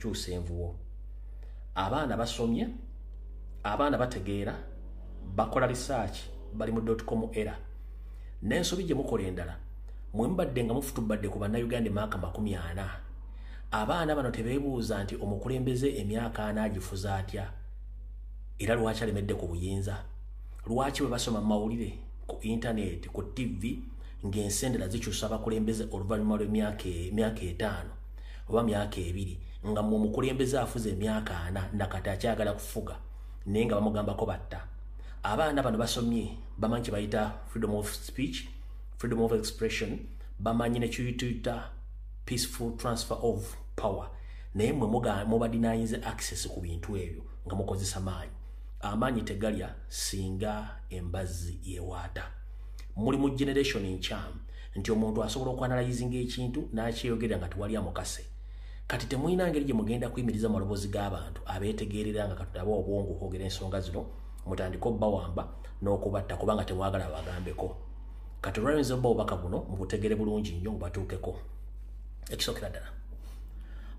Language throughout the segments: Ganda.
kukyusa envuwo. Abaana basomye, abaana bategeera, bakola research, bali mu .com era. N'ensobi gye mukola endala, mwe mbadde nga mufutubadde ku bannayuganda emyaka 40. Abaana bano tebeebuuza nti omukulembeze emyaka 40 agifuza atya, era lwaki alemedde ku buyinza. Lwaki bwe basoma mawulire ku internet, ku TV, ng'ensendera zikyusa abakulembeze oluvannyuma lw'emyaka 5 oba myaka 2, nga mu mukulembeze afuze emyaka 4 nakati akyagala kufuga naye nga bamugambako batta. Abaana bano basomye, bamanyi kye bayita freedom of speech, freedom of expression, bamanyi ne kiyituyita peaceful transfer of power, naye mwe mubadinayinze access ku bintu ebyo nga mukozesa maanyi. Amaanyi tegalya singa embazzi yewaata. Muli mu generation enkyamu nti omuntu asobola okwanalayizinga ekintu n'akyeyogerera nga tewali amukase. Kati temulina ngeri gye mugenda kuyimiriza maloboozi g'abantu abeetegeerera nga Katonda aba obwongo okwogera ensonga zino, mutandika obbawamba n'okubatta kubanga temwagala bagambeko. Kati olwayinza obba obubaka buno mubutegere bulungi nnyo bubatuukeko. Ekisookera ddala,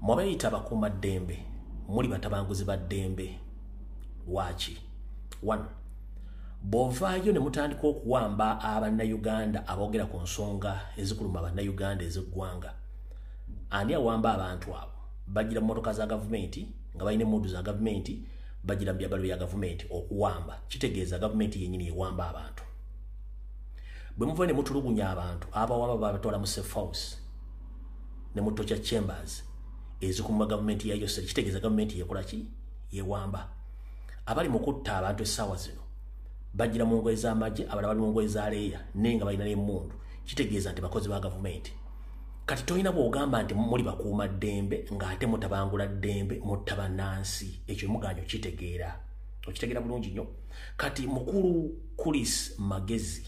mwabayita abakuuma ddembe, muli batabanguzi ba ddembe. Lwaki? 1. Bovaayo ne mutandika okuwamba abannayuganda aboogera ku nsonga ezikuluma abannayuganda ez'eggwanga. Ani awamba abantu abo? Bagira mu mmotoka za gavumenti, nga balina emmundu za gavumenti, bagira mu byambalo bya gavumenti okuwamba. Kitegeeza gavumenti yennyini ewamba abantu. Bwe muva ne mutulugunya abantu, abawamba babatwala mu safe house ne mu torture chambers ezikuluma gavumenti yayo, kitegeeza gavumenti yekola ki? Yewamba. Abali mu kutta abantu essaawa zino bagira mu ngoye z'amagye, abalala bali mu ngoye za leeya naye nga balina n'emmundu. Kitegeeza nti bakozi ba gavumenti. Kati tolina bw'ogamba nti muli bakuuma ddembe ng'ate mutabangula ddembe, mutta bannansi. Ekyo muganyo kitegeera. Okitegeera bulungi nnyo. Kati mukulu Kulis Magezi,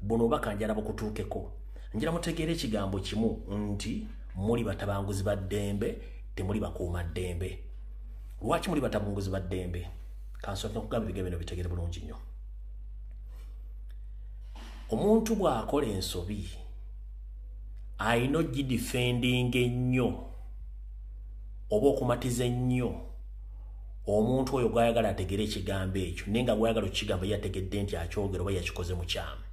buno obubaka njala bukutuukeko. Njala mutegeere ekigambo kimu nti muli batabanguzi ba ddembe, temuli bakuuma ddembe. Lwaki muli batabanguzi ba ddembe? Kansooke nkugamba ebigambo bino bitegeere bulungi nnyo. Omuntu bw'akola ensobi ayina ogidifendinga ennyo oba okumatiza ennyo omuntu oyo gwayagala ategere ekigambo ekyo, naye nga gwayagala okikigamba yategedde nti akyogera oba yakikoze mu kyamu.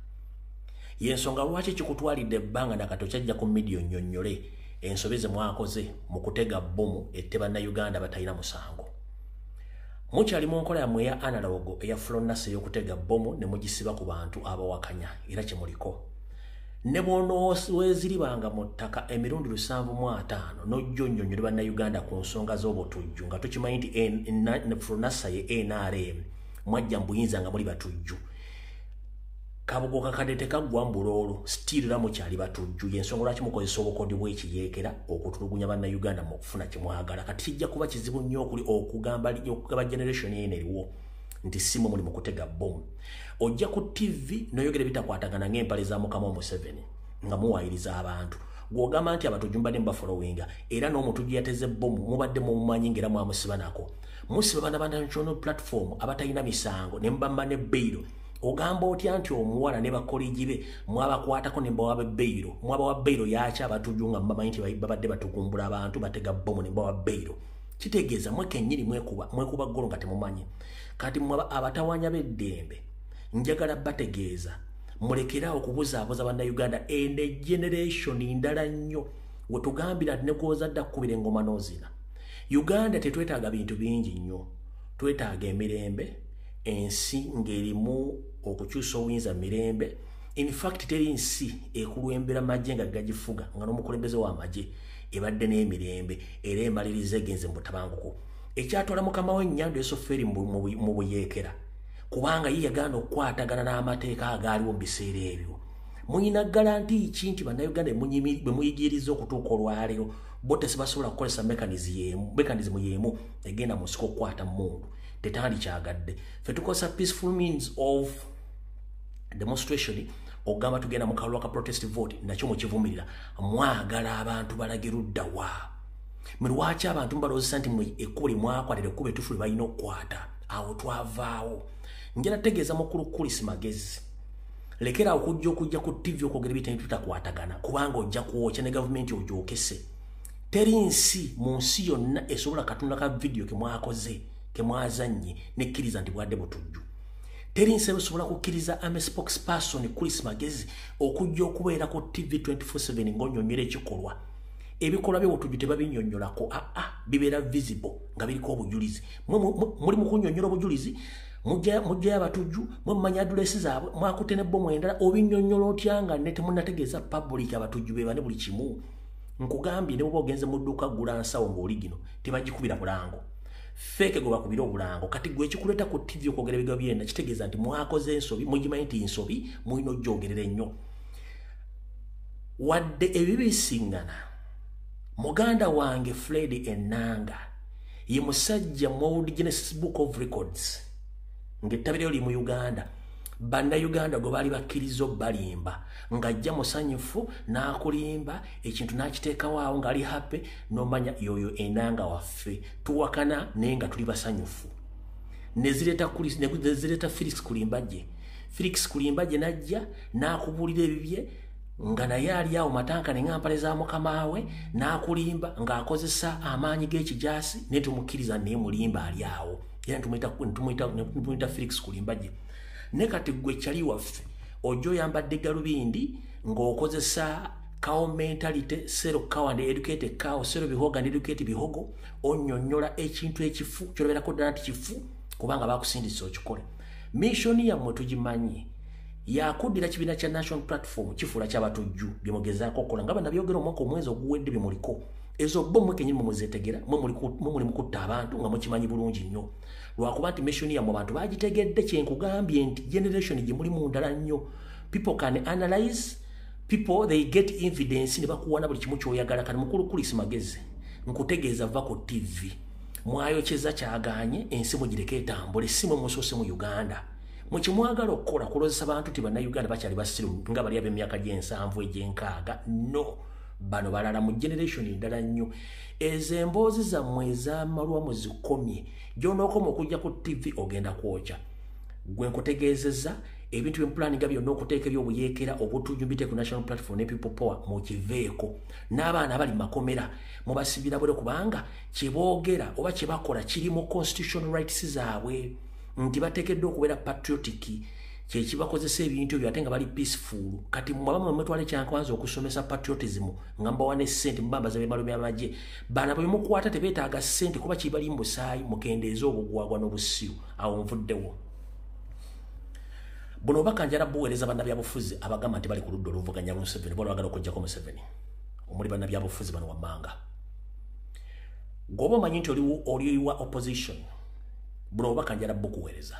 Y'ensonga lwaki kikutwalidde ebbanga nakato kyajja ku midiyo nnyonnyole ensobi ze mwakoze mu kutega bbomu ette bannayuganda batalina musango. Mukyali mu nkola yammwe eya analogo eya flonasi ey'okutega bbomu ne mugisiba ku bantu abawakanya, era kye muliko. Ne bw'onoweeziribanga mu ttaka emirundi 705 n'ojja onnyonnyola bannayuganda ku nsonga z'obutujju nga tukimanyi nti flonasa ye NRM mwajja mu buyinza nga muli batujju. Kabugo kakadde tekaggwa mbuloolo still era mukyali batujju. Y'ensonga lwaki mukozesa obukodi bw'ekiyeekera okutulugunya bannayuganda mu kufuna kye mwagala. Kati kijja kuba kizibu nnyo okugamba generation eno eriwo nti simu muli mu kutega bbomu. Ojja ku TV n'oyogera bitakwatagana ng'empale za Mukama Museveni nga muwaayiriza abantu. Gw'ogamba nti abatujju mbadde mubafolowinga era n'omutujju yateze bbomu mubadde mumumanyi ng'era mwamusiba nako. Musiba bana national platform abatalina misango ne mbamba ne bbeiro. Ogamba otya nti omuwala ne bakolegi be mwabakwatako ne mbawa bbeiro. Mwabawa bbeiro yaki abatujju nga mbamanyi nti babadde batugumbula abantu batega bbomu ne mbawa bbeiro. Kitegeeza mwe kennyini mwekuba ggolo nga temumanyi. Kati mwaba abatawanya b'eddembe njagala bategeeza mulekerawo okubuzaabuza bannayuganda ene generation ndala nnyo we tugambira ne gw'ozadde akkubira engoma n'ozina. Uganda tetwetaaga bintu bingi nnyo, twetaaga emirembe, ensi ng'erimu okukyusa obuyinza mirembe. In fact teri nsi ekulwembera magye nga gagifuga nga n'omukulembeze w'amagye ebadde n'emirembe era emaliriza egenze mu butabanguko. Ekyatwala mukama w'ennyando esoferi mu buyeekera kubanga ye yagaana okukwatagana n'amateeka agaaliwo mu biseera ebyo. Muyina garanti ki nti bannayuganda bwe muyigiriza okutuuka olwaleero bo tesibasobola kukozesa mekanizimu y'emu egenda mu nsiko okukwata mmundu? Tetandikyagadde. Ffe tukozesa peaceful means of demonstration ogamba tugenda mu kalulu ka protest vote, nakyo mukivumirira. Mwagala abantu balagirudda wa? Lwaki abantu mbalowozesa nti ekkubo lye mwakwatira ekkubo ettuufu lye balina okukwata? Awo twavaawo. Njala tegeeza mukulu Kulis Magezi, lekera okujja ku TV okwogera ebintu tutakwatagana kubanga ojja kuwokya ne gavumenti ogyokese. terinsi mu nsi yonna esobola katundu ka video ke mwakoze ke mwazanye nekkiriza nti bwadde butujju terinsi esobola kukkiriza ame spokesperson Chris Magezi okujja okubeera ku TV 24/7 ng'onyonyola ekikolwa ebikolwa bye butujju tebabinnyonnyolako bibeera visible nga biriko obujulizi muli mu kunnyonnyola obujulizi mujja abatujju mumanya address zaabwe mwakute ne bomu endala obinnyonnyola otya nga ne temunnategeeza public abatujju be bane buli kimu nkugambye ne bwoba ogenze mu dduuka gula nsawo ng'oli gino tebagikubira bulango feke gwe bakubira obulango kati gwe ekikuleeta ku TV okwogera ebigambo byenda kitegeeza nti mwakoze ensobi mugimanyi nti nsobi mulina ojjogerera ennyo wadde ebibisiŋŋana muganda wange Fred Enanga ye musajja mu Genesis Book of Records ng'ettabiro liri mu Uganda bannayuganda gwe baali bakkiriza balimba ng'ajja musanyufu n'akulimba ekintu n'akiteekawo awo ng'ali happy n'omanya yoyo Enanga waffe tuwakana naye nga tuli basanyufu ne zireeta Felix Kulimbagye n'ajja n'akubuulira ebibye nga naye ali awo matanka ne ŋŋampale za mukama we n'akulimba ng'akozesa amaanyi g'ekijaasi naye tumukkiriza naye mulimba ali awo era tumuyita Felix Kulimbagye ne kati gwe kyali waffe ojja oyambadde galubindi ng'okozesa cow mentality sero cow and educated cow sero bihoga and educated bihogo onnyonnyola ekintu ekifu ky'oleberako ddala nti kifu kubanga baakusindisa okikole missioni yammwe tugimanyi yakuddira kibiina kya National Platform kifuula ky'abatujju bye mugezaako okukola nga bannabyogera omwaka omwezi oguwedde bye muliko ezo bo mmwe kennyini muzeetegera mwe muli mukutta abantu nga mukimanyi bulungi nnyo lwakuba nti missioni yammwe abantu baagitegedde kyenkugambye nti generation gye muli mu ndala nnyo people can analyze people they get evidence ne bakuwana buli kimu ky'oyagala kati mukulu Chris Magezi nkutegeeza va ku TV mwayokyeza kyaganye ensi mugireke etambule si mwe musoose mu Uganda mukimwagala okukola kulozesa abantu ti bannayuganda bakyali basiru nga bali ab'emyaka gy'ensanvu egy'enkaaga no bano balala mu generation endala nnyo ezo emboozi zammwe ez'amalwa muzikomye gy'onookoma okujja ku TV ogenda kwokya gwe nkutegeezezza ebintu byempulaninga byonna okuteeka ebyobuyeekera obutujju mbite ku National Platform ne People Power mukiveeko n'abaana abali makomera mubasibira bwere kubanga kyeboogera oba kyebakola kiri mu constitutional rights zaabwe nti bateekeddwa okubeera patriotic kyekibakozesa ebintu ebyo ate nga bali peaceful kati mwabamu mwetwala ekyankwanza okusomesa patriotism nga mbawa ne ssente mubambaza bemalume amagye bana bwe mukwata tebeetaaga ssente kuba kibali mu busaayi mukendeeza obugwagwa n'obussiru awo nvuddewo buno obubaka njala buweereza bannabyabufuzi abagamba nti bali ku ludda oluvuganya Museveni bona bagala okuggyako Museveni omuli bannabyabufuzi bano wammanga gwoba omanyi nti oliwa opposition buno obubaka njala bukuweereza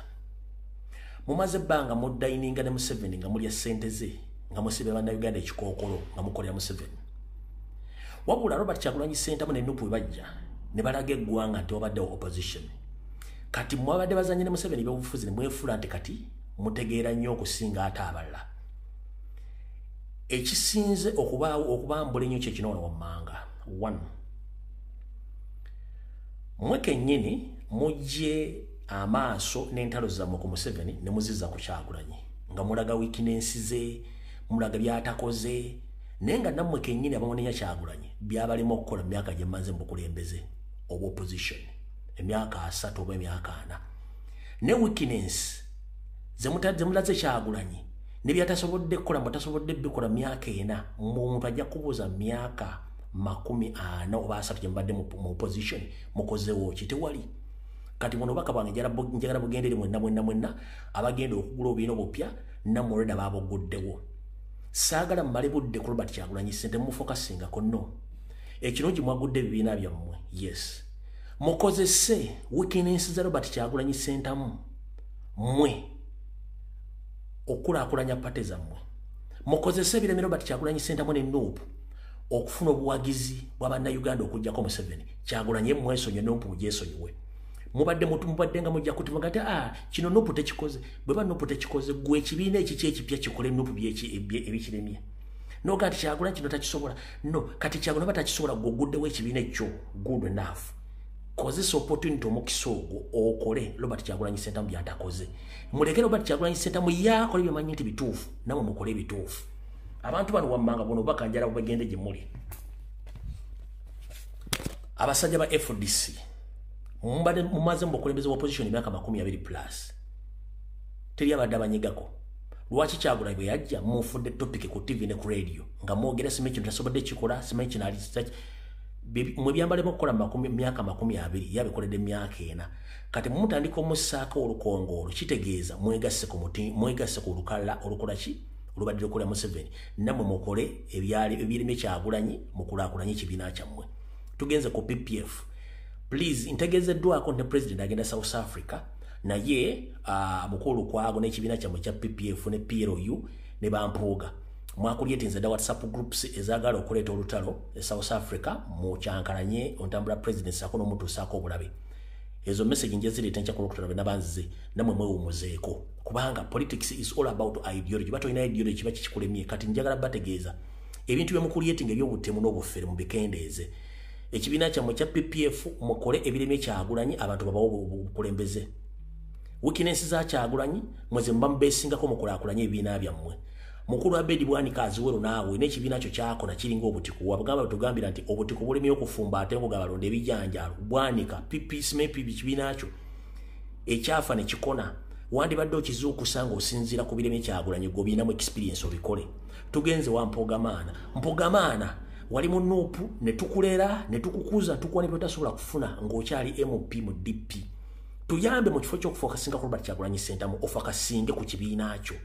mumaze ebbanga muddayininga ne Museveni nga mulya ssente ze nga musibe bannayuganda ekikookolo nga mukolera Museveni wabula Robert Kyagulanyi Ssentamu ne Nuupu bwe bajja ne balaga eggwanga nti wabaddewo opposition kati mwabadde bazanye ne Museveni ebyobufuzi ne mwefuula nti kati mutegeera nnyo okusinga ate abalala ekisinze okubambula ennyo kyekino wano wammanga 1 mwe kennyini mujje amaaso n'entalo zammwe ku Museveni ne muzizza ku Kyagulanyi nga mulaga weakness ze mulaga byatakoze naye nga nammwe kennyini abamunenya Kyagulanyi byabalema okukola mu myaka gye mmaze mu bukulembeze oba opposition emyaka 3 oba emyaka 4 ne weakness zemulaze Kyagulanyi ne byatasobodde kukola mutasobodde bikola myaka 4 omuntu ajja kubuuza myaka 40 oba 3 gye mbadde mu opposition mukozewo kitewali kati muno baka bwange njagala bugendere mwenna abagenda okugula obiina obupya namuleda baboguddewo saagala mmale budde ku Robert Kyagulanyi Ssentamu mufokasingako no ekirungi mwagudde ebibiina byammwe yes mukozese weakness za Robert Kyagulanyi Ssentamu mmwe okulaakulanya pate zammwe mukozese ebireme Robert Kyagulanyi Ssentamu ne Nuupu okufuna obuwagizi bw'abannayuganda okuggyako Museveni Kyagulanyi mwesonye Nuupu mugyesonyiwe mubadde nga mujja kutumaga ati kino Nuupu tekikoze bwe Nuupu tekikoze gwe ekibiina ekiki ekipya kikole Nuupu ebikiremye noga ati Kyagulanyi kino takisobola no kati Kyagulanyi batakisobola gwe oguddewo ekibiina ekyo good enough kozesa opportunity omukisa ogwo okole Robert Kyagulanyi Ssentamu byatakoze muleke Robert Kyagulanyi Ssentamu yakole byemanyi nti bituufu namwe mukole ebituufu abantu bano wammanga buno bakanjala bagende gye muli abasajja ba FDC mumaze mukulembeze opposition emyaka 20 plus teri abadde abanyigako lwaki Kyagulanyi bwe yajja mufudde topic ku TV ne ku radio nga mwogera simanyi kintu tasobodde kikola simanyi kinali mwe byambalemu okukola myaka 20 yabikoledde emyaka 4 kati mumutandika omussaako olukongolo kitegeeza mwegasse ku lukala olukola ki olubadde lukola Museveni namwe mukole ebirime Kyagulanyi mukulaakulanye ekibiina kyammwe tugenze ku PPF please integezeddwako ne president agenda South Africa naye mukulu kwago n'ekibiina kyammwe kya PPF ne PLU ne bampuuga mwakulyetinze da WhatsApp groups ezagala okuleeta olutalo South Africa mu kyankalanye ontambula president sako n'omuntu sako obulabe ezo message nje zireta ncha kulokutana nabanze namwe mwewumuzeeko kubanga politics is all about ideology bato ina ideology kiba kikulemye kati njagala bategeeza ebintu byemukulyetinga ebyobutemu n'obufere mu bikendeeze ekibiina kyammwe kya PPF mukole ebirime Kyagulanyi abantu babawo bukulembeze weakness za Kyagulanyi mweze mbambesingako mukulaakulanye ebibiina byammwe mukulu wa Bedi Bwanika aziwero naawe n'ekibiina kyo kyako na kiringa obutiku wabagamba batugambira nti obutiku bulemye okufumba ate ngo gabalonde ebijanjalo Bwanika PPSMP bikibiina kyo ekyafa ne kikona wandi badde okizuukusa ng'osinziira ku birime Kyagulanyi gwe biinamu experience obikole tugenze wa Mpogamaana wali mu Nuupu ne tukulera ne tukukuza tukuwa ne totasobola kufuna ng'okyali MP mu DP tuyambe mu kifo ky'okufokasinga ku Robert Kyagulanyi Center mu ofakasinge ku kibiina kyo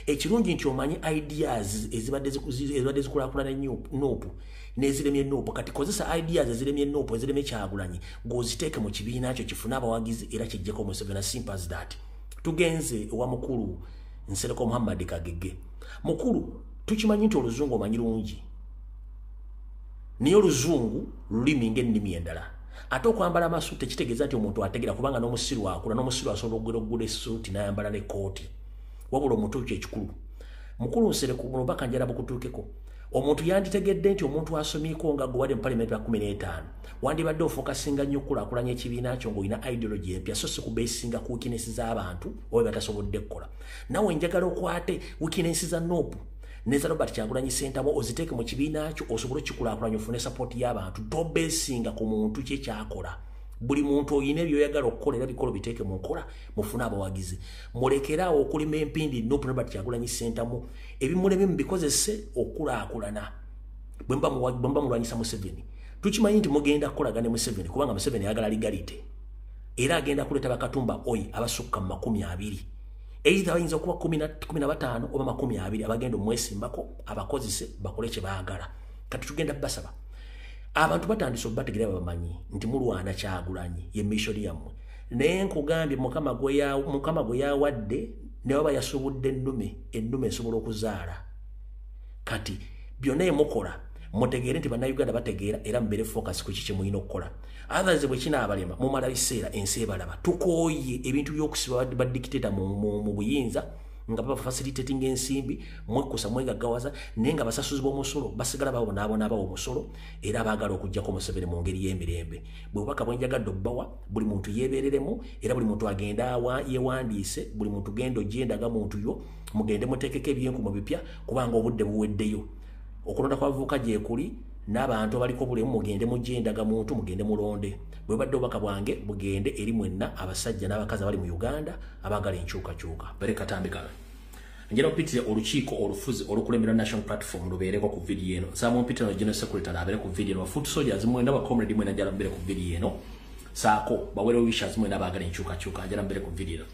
ekirungi nti omanyi ideas ezibadde zikulaakulana Nuupu n'eziremye Nuupu kati kozesa ideas eziremye Nuupu eziremye Kyagulanyi ng'oziteeke mu kibiina kyo kifune abawagizi era kijjeko Museveni sympathies that tugenze wa mukulu Nsereko Muhammad Kagege mukulu tukimanyi nti oluzungu omanyi lungi niyo luzungu lulimi ng'ennimi endala ate okwambala amasuuti tekitegeeza nti omuntu ategera kubanga n'omusiru akula n'omusiru asobola okugula essuuti n'ayambala n'ekkooti wabula omuntu ekikulu mukulu Nsereko muno bakanjala bukutuukeko omuntu yanditegedde nti omuntu asomyeko nga gwe wali mu Parliament ya 15 wandibadde ofokasinga nnyo okulaakulanya ekibiina kyo ng'olina ideology empya so si kubeesinga ku weakness z'abantu oba batasobodde kukola nawe njagala okwate weakness za Nuupu neza Robert Kyagulanyi Center mo oziteeke mu kibiina kyo osobole kikulaakulanya ofune support y'abantu tobeesinga ku muntu kye kyakola buli muntu oyina ebyoyagala okukolera bikolo biteeke mu nkola mufune abawagizi mulekeraawo okulima empindi Nuupu Robert Kyagulanyi Center mo ebimuleme mubikozese okulaakulana bwemba mulwanyisa Museveni tukimanyi nti mugenda kukolaga ne Museveni kubanga Museveni ayagala legalite era agenda kuleeta bakatumba oyi abasukka mu 20 either bayinza okuba 15 oba 20 abagenda omwesimbako abakozese bakole kye baagala kati tugenda basaba abantu batandise obategerera bamanyi nti mulwana Kyagulanyi ye mission yammwe naye nkugambye mukama gwe yawadde ne baba yasobodde ennume esobola okuzaala kati byonna mukola mutegeere nti bannayuganda bategeera era mbere focus ku kiki muyina okukola others bwe kinaabalema mumala biseera ensi ebalaba tukooye ebintu by'okusiba badikiteta mu buyinza nga baba facilitating ensimbi mwekusa mwegaggawaza naye nga basasuzi b'omusolo basigala babonaabona abawa omusolo era baagala okuggyako Museveni mu ngeri y'emirembe bwe bubaka bwenjagadde obbawa buli muntu yeebereremu era buli muntu agenda yewandiise buli muntu genda ojendaga muntu yo mugende muteekeko ebyenkumu bipya kubanga obudde buweddeyo okulonda kwavuuka gyekuli n'abantu abaliko bulemu mugende mujendaga muntu mugende mulonde bwe badde obubaka bwange bugende eri mwenna abasajja n'abakazi abali mu Uganda abagala enkyukakyuka berekatambika njera opitire olukiiko olufuzi olukulembera national platform lubeereko ku video eno nsaba mumpitire no general secretary abere ku video eno foot soldiers mwenda ba comrade mwenda njala mbere ku video eno saako bawere wishes mwenda abagala enkyukakyuka njala mbere ku video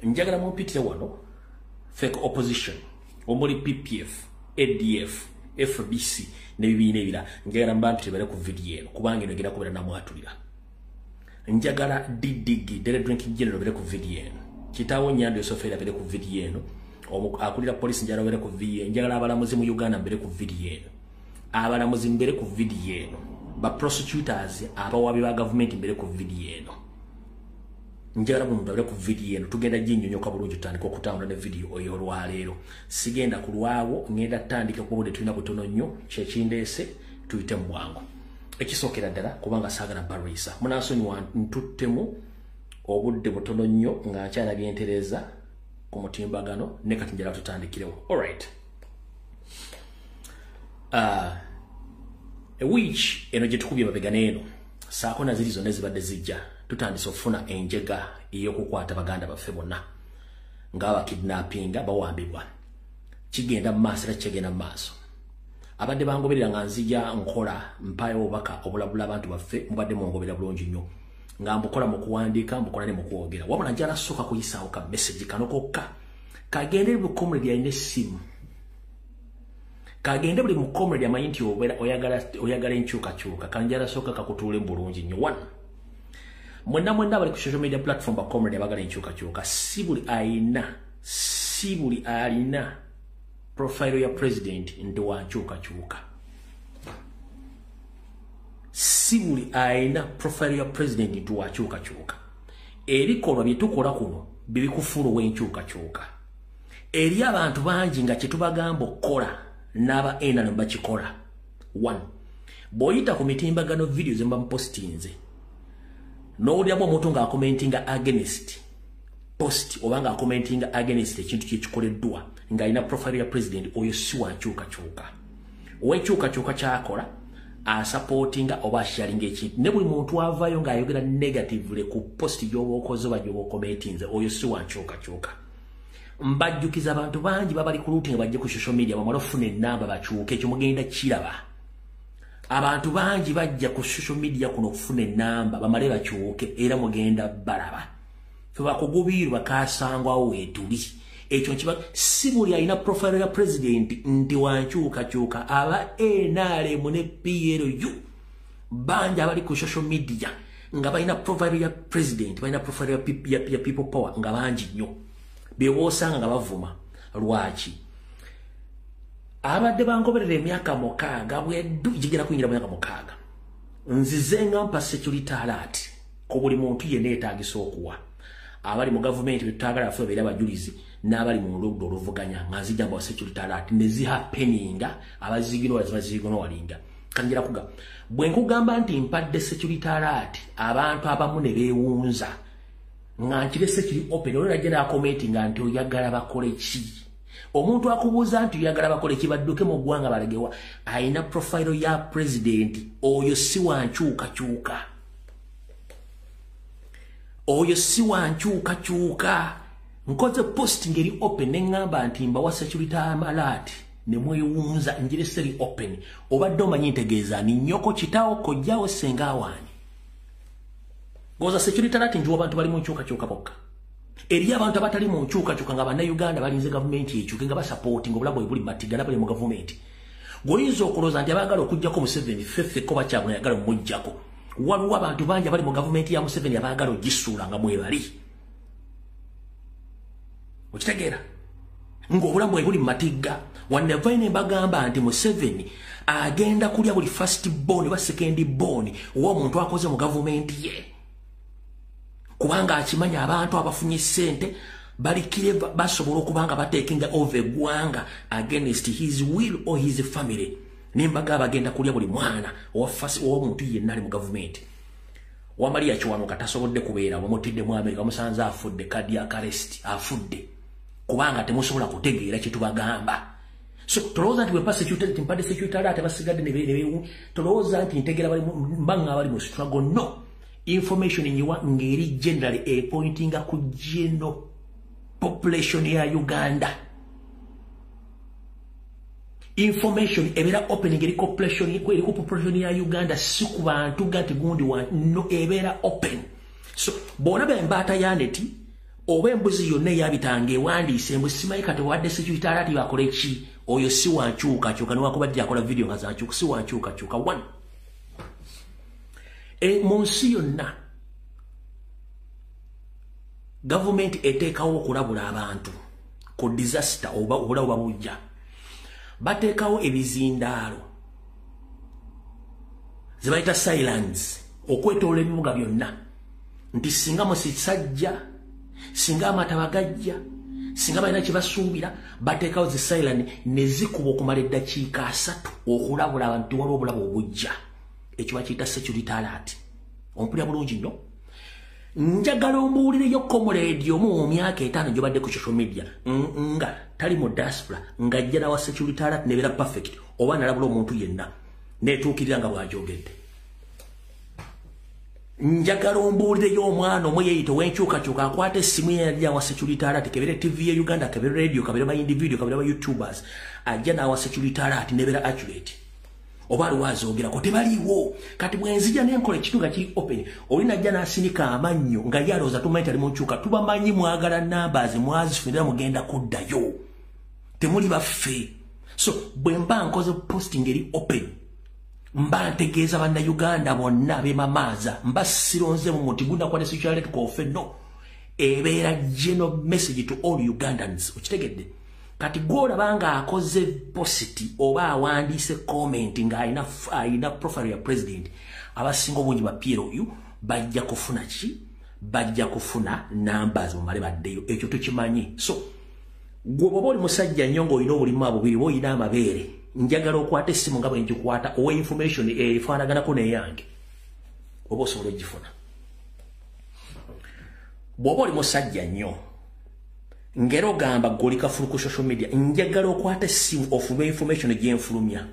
njagala mumpitire wano fake opposition omuli PPF ADF FBC nebibiina ebira njagala mbantu tebale ku video eno kubanga eno egenda kubeera namwatulira njagala Didigi Dele Drinking General bale ku video eno kitaawo Nyando Sofera bale ku video eno akulira police njagala bale ku video njagala abalamuzi mu Uganda bale ku video eno abalamuzi mbere ku video eno ba prosecutors abawabi ba government mbere ku video eno njagala mu mbere ku video eno tugenda jinnyonyoka bulungi tutandika okutambula ne video oyo olwaleero sigenda ku lwawo ngenda tandika ku bude tulina butono nnyo kyekindeese tuyite mu bwangu ekisookera ddala kubanga saagala barisa munansonyiwa ntuttemu obudde butono nnyo nga nkyala byentereza ku mutimbagano ne kati njala tutandikirewo alright which eno gye tukubye mabega n'eno saako na ziri zonna zibadde zijja tutandise okufuna enjega ey'okukwata baganda baffe bonna ng'abakidnappinga bawambibwa kigenda mu maaso era kigenda mu maaso abadde bangoberera nga nzija nkola mpayo obubaka obulabula abantu baffe mubadde mwongobera bulungi nnyo nga mbukola mu kuwandiika mbukola ne mu kwogera wabula njala sooka kuyisaawo ka message kano kokka kagende buli comrade yalina essimu kagende buli mu comrade amanyi nti oyagala enkyukakyuka kanjala sooka kakutuule bulungi nnyo one mwenna bali ku social media platform ba comrade abagala enkyukakyuka si buli alina profile ya president ndi wankyukakyuka si buli alina profile ya president ndi wankyukakyuka ebikolwa bye tukola kuno bibikufuula w'enkyukakyuka eri abantu bangi nga kye tubagamba okukola n'aba enano bakikola one bw'oyita ku mitimbagano videos mba mupostinze n'olyamu omuntu ng'akomentinga against post oba ng'akomentinga against ekintu kyekikoleddwa ng'alina profile ya president oyo si wankyukakyuka ow'enkyukakyuka kyakola asupportinga oba asharinga ekintu ne buli muntu avaayo ng'ayogera negatively ku post gy'oba okoze oba gy'oba okomentinze oyo si wankyukakyuka mbajjukiza abantu bangi babali ku routing bajje ku social media bamala ofuna ennamba bakyuke ekyo mugenda kiraba abantu bangi bajja ku social media kuno okufuna ennamba bamale bakyuke era mugenda balaba fe bakugubirwa kasangwawo weetuli ekyo nkiba si buli alina profile ya president nti wankyukakyuka aba NRM ne PLU bangi abali ku social media nga balina profile ya president balina profile ya people power nga bangi nnyo bewoosanga nga bavuma lwaki abadde bangoberera emyaka 6 bweddu jigera kuyingira mu myaka 6 nzize nga mpa security alert ku buli muntu yenna yeetaagisa okuwa abali mu gavumenti betutagala afe beera abajulizi n'abali mu lugdo oluvuganya nga nzija mba security alert ne zihapeninga abazigino walinga kanjira kuga bwe nkugamba nti mpadde security alert abantu abamu ne beewunza nga nkirese kiri open olwo najja n'akomentinga nti oyagala bakole ki omuntu akubuuza nti oyagala bakole ki badduke mu ggwanga balegewa ayina profile ya president oyo si wankyukakyuka oyo si wankyukakyuka nkoze post ngeri open neŋŋamba nti mbawa security alert ne mwewunza njirese eri open obadde omanyi ntegeeza ni nnyoko kitaawo kojjawo senga awaani goza security alert njuwa abantu bali mu nkyukakyuka bokka eri abantu abatali mu nkyukakyuka nga bannayuganda balinze gavumenti ekyuke nga basupporting obulamu bwe buli matiga nabali mu gavumenti goyinza okulooza nti abagala okuggyako Museveni ffeffeko bakyabwe yagala mumuggyako waliwo abantu bangi abali mu gavumenti ya Museveni abagala ogisuula nga mwebali okitegeera ng'obulamu bwe buli matiga wannevaine mbagamba nti Museveni agenda kulya buli first born ba second born w'omuntu akoze mu gavumenti ye kubanga akimanya abantu abafunye ssente balikire basobola okubanga batekinga over eggwanga against his will or his family nembaga bagenda kulya buli mwana ow'omuntu yenna ali mu gavumenti wamaliya kiwanuka tasobodde kubeera bamutidde mu Amerika bamusanze afudde cardiac arrest afudde kubanga temusobola kutegeera kye tubagamba so tolowooza nti bwempa security mpadde security alert basigadde ne tolowooza nti ntegeera mbanga bali mu struggle no information nyiwa ngeri generally pointinga ku general population ya Uganda information ebera opening eri population ya Uganda si ku bantu gati gundi no ebera open so bona bembaata yaneti oba embuzi yonna eyabitanga ewandiise embuzi simanyi kati wadde security alert bakole ki oyo si wankyukakyuka newakubadde akola video nga zankyuka si wankyukakyuka one mu nsi yonna gavumenti eteekawo okulabula abantu ku disaster oba obulawo babujja bateekawo ebizindaalo ze bayita silence okwetoola ebibuga byonna nti singa musajja singa amataba gajja singa balina kye basuubira bateekawo zi silence ne zikuba okumala eddakiika 3 okulabula abantu waliwo obulabu obujja ekyo bakiyita security alert ompulira bulungi nnyo njagala ombuulireyo comrade omu mu myaka 5 gyobadde ku social media nga tali mu diaspora ng'ajja nawa security alert nebeera perfect oba nalabula omuntu yenna neetuukirira nga bw'agyogedde njagala ombuulire y'omwana omwe yeeyita ow'enkyukakyuka akwata essimu ye yali awa security alert kebere TV ya Uganda kebere radio kabere ba individual kabere ba YouTubers ajja n'awa security alert nebera accurate oba alwazi ogerako tebaliiwo kati bwenzija n'enkola ekitu nga kiri open olina ajja n'asinika amannyo nga yalooza tumanyi tali mu nkyuka tubamanyi mwagala numbers mwazifunira mugenda kuddayo temuli baffe so bwe mba nkoze posting eri open mba ntegeeza bannayuganda bonna b'emamaaza mba sironze mu muti gunda kwa security alert ko no ebeera general message to all Ugandans ukitegedde kati gwolabanga akoze posti oba awandiise comment nga ayina profile ya president abasinga obungi ba PLU bajja kufuna ki bajja kufuna numbers mu male baddeyo ekyo tukimanyi so gwe bwoba oli musajja nnyo ng'olina obulimu abubiri bw'olina amabeere njagala okwata essimu nga bwe ngikwata owa information efaanaganako n'eyange oba osobola ogifuna bw'oba oli musajja nnyo ngero gamba goli kafulu ku social media njagala okwata essimu ofube information gyenfulumya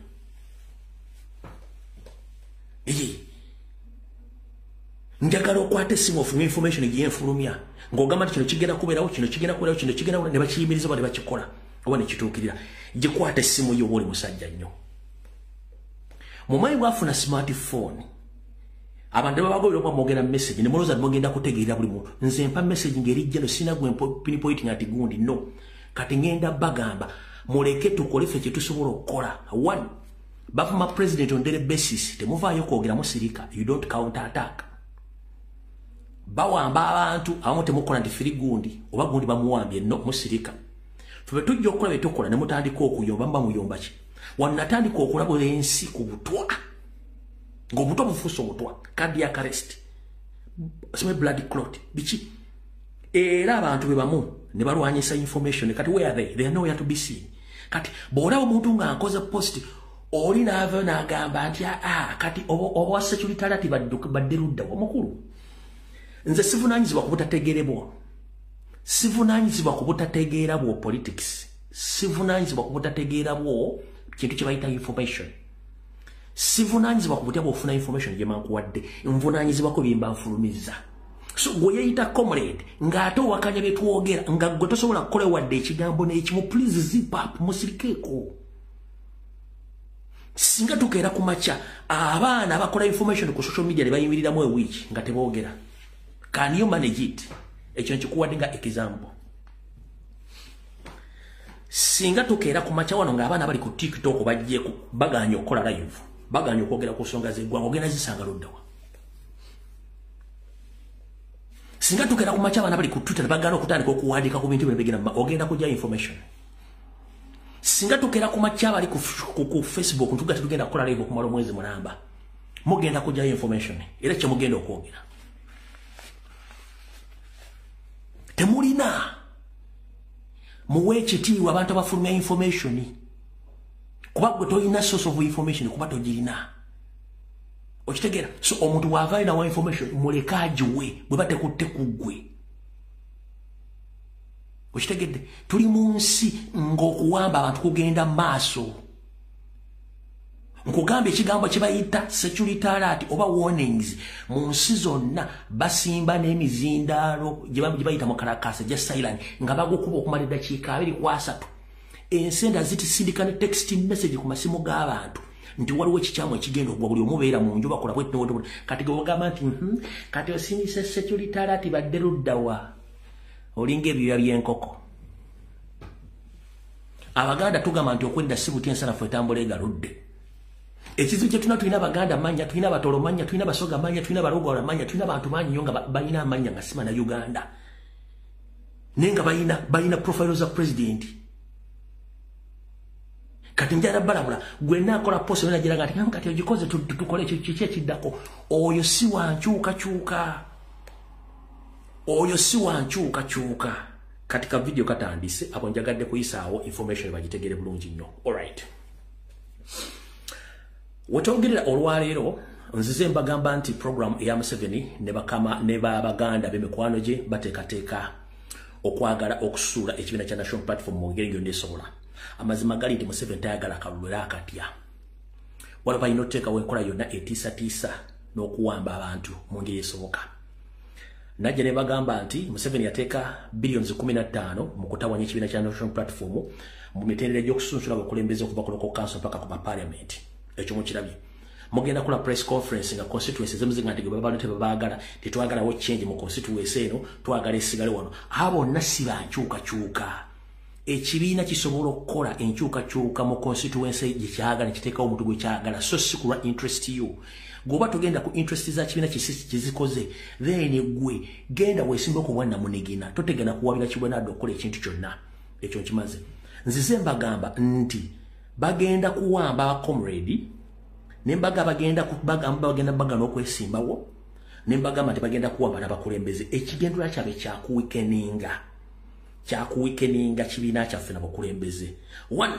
njagala okwata essimu ofube information gyenfulumya ng'ogamba nti kino kigenda kubeerawo kino kigenda kubeerawo kino kigenda kubeerawo ne bakiyimiriza oba ne bakikola oba ne kituukirira gikwata essimu yo oba oli musajja nnyo mu mayi bwafuna smartphone abantu babagobera oba mwogera message ne mulooza mugenda kutegeera buli muntu nze mpa message ng'erijja no sina gwe pinpointing ati gundi no kati ngenda bagamba muleke tukole ffe kye tusobola okukola one bafuma president on daily basis temuvaayo kwogera musirika you don't counter attack bawamba abantu abamu temukola nti firi gundi oba gundi bamuwambye no musirika ffe bwe tujja okukola bye tukola ne mutandika okuyomba muba muyomba ki wannatandika okulabula ensi ku butwa ng'omutwa bufuusa omutwa cardiac arrest some blood clot biki era abantu be bamu ne balwanyisa information kati where are they are nowhere to be seen kati bw'olaba omuntu ng'akoze post oli n'ava n'agamba nti kati oba security alert badde ludda omukulu nze sivunaanyizibwa ku butategeerebwo sivunaanyizibwa ku butategeera bwo politics sivunaanyizibwa ku butategeera bwo kintu kye bayita information sivunaanyizibwa ku butya bw'ofuna information gye mankuwadde nvunaanyizibwako bye mba nfulumiza so gwe yeeyita comrade ng'ate owakanya bye twogera nga gwe tosobola kukola wadde ekigambo n'ekimu please zip up musirikeeko singa tukeera ku makya abaana abakola information ku social media ne bayimiriramu ewiiki nga teboogera can you manage it ekyo nkikuwadde nga example singa tukeera ku makya wano ng'abaana bali ku TikTok bajjeeku baganya okukola live baganya okwogera ku nsonga z'eggwanga ogenda zisanga luddawa singa tukeera ku makya abaana bali ku Twitter bagana okutandika okuwandiika ku bintu bino bigenda ogenda kujja information singa tukeera ku makya bali ku Facebook ntuga tugenda kukola live okumala omwezi mulamba mugenda kujja information era kye mugenda okwogera temulina muwe ekitiibwa abantu abafulumya information kuba gwe tolina source of information kuba togirina okitegeera so omuntu wavaayo nawa information muleka agiwe bwe batekutte ku ggwe okitegedde tuli mu nsi ng'okuwamba abantu kugenda maaso nkugamba ekigambo kye bayita security alert oba warnings mu nsi zonna basimba n'emizindaalo gye bayita mu karakasa gya silent nga bagukuba okumala eddakiika 23 ensenda zitisindika ne text message ku masimu g'abantu nti waliwo ekikyamu ekigenda ogwa buli omubeera mu nju bakola bwe kati gogamba nti kati osinise security alert badde luddawa olinga ebyoya by'enkoko abaganda tugamba nti okwedda si butya ensanafu etambula egaludde ekizibu kye tulina abaganda manya tulina abatolo manya tulina abasoga manya tulina abalogoola manya tulina abantu manyi nnyo nga balina amanya nga sima na Uganda naye nga balina profile za president kati njala balabula gwe naakola posi wena giraga nti kati ogikoze tukole kiki ekiddako oyo si wankyukakyuka oyo si wankyukakyuka katika video katandise abo njagadde kuyisaawo information bagitegere bulungi nnyo alright wetwogerera olwaleero nzize mbagamba nti program eya Museveni ne babaganda b'emikwano gye bateekateeka okwagala okusuula ekibiina kya National Platform mu ngeri yonna esobola amazima gali nti Museveni tayagala kalulu era akatya waliwo balina oteekawo enkola yonna etiisatiisa n'okuwamba abantu mu ngeri esoboka. Najja ne bagamba nti Museveni yateeka billions 15 mu kutawanya ekibiina kya National Platform mu mitendera gy'okusunsula abakulembeze okuva ku local council mpaka ku parliament. Ekyo mukirabye. Mugenda kula press conference nga constituency zemuzinga nti baba tebabaagala tetwagalawo change mu constituency eno twagala esigale wano. Abo nasiba nkyuka. Ekibiina kisobola okukola enkyukakyuka mu constituency gyekyagala kiteekawo omuntu gwe kyagala so si kulwa interest you. Goba togenda ku interest za kibiina kizikoze then gwe genda weesimba okuwanna munigina totegana kuwabira kibwenadde okukola ekintu kyonna ekyo nkimaze. Nzize mbagamba nti bagenda kuwamba abacomrade nembaga bagenda bagana okwesimbawo nembagamba nti bagenda kuwamba n'abakulembeze ekigendera kyabe kyakuwikeninga kibiina kyaffe n'abakulembeze. One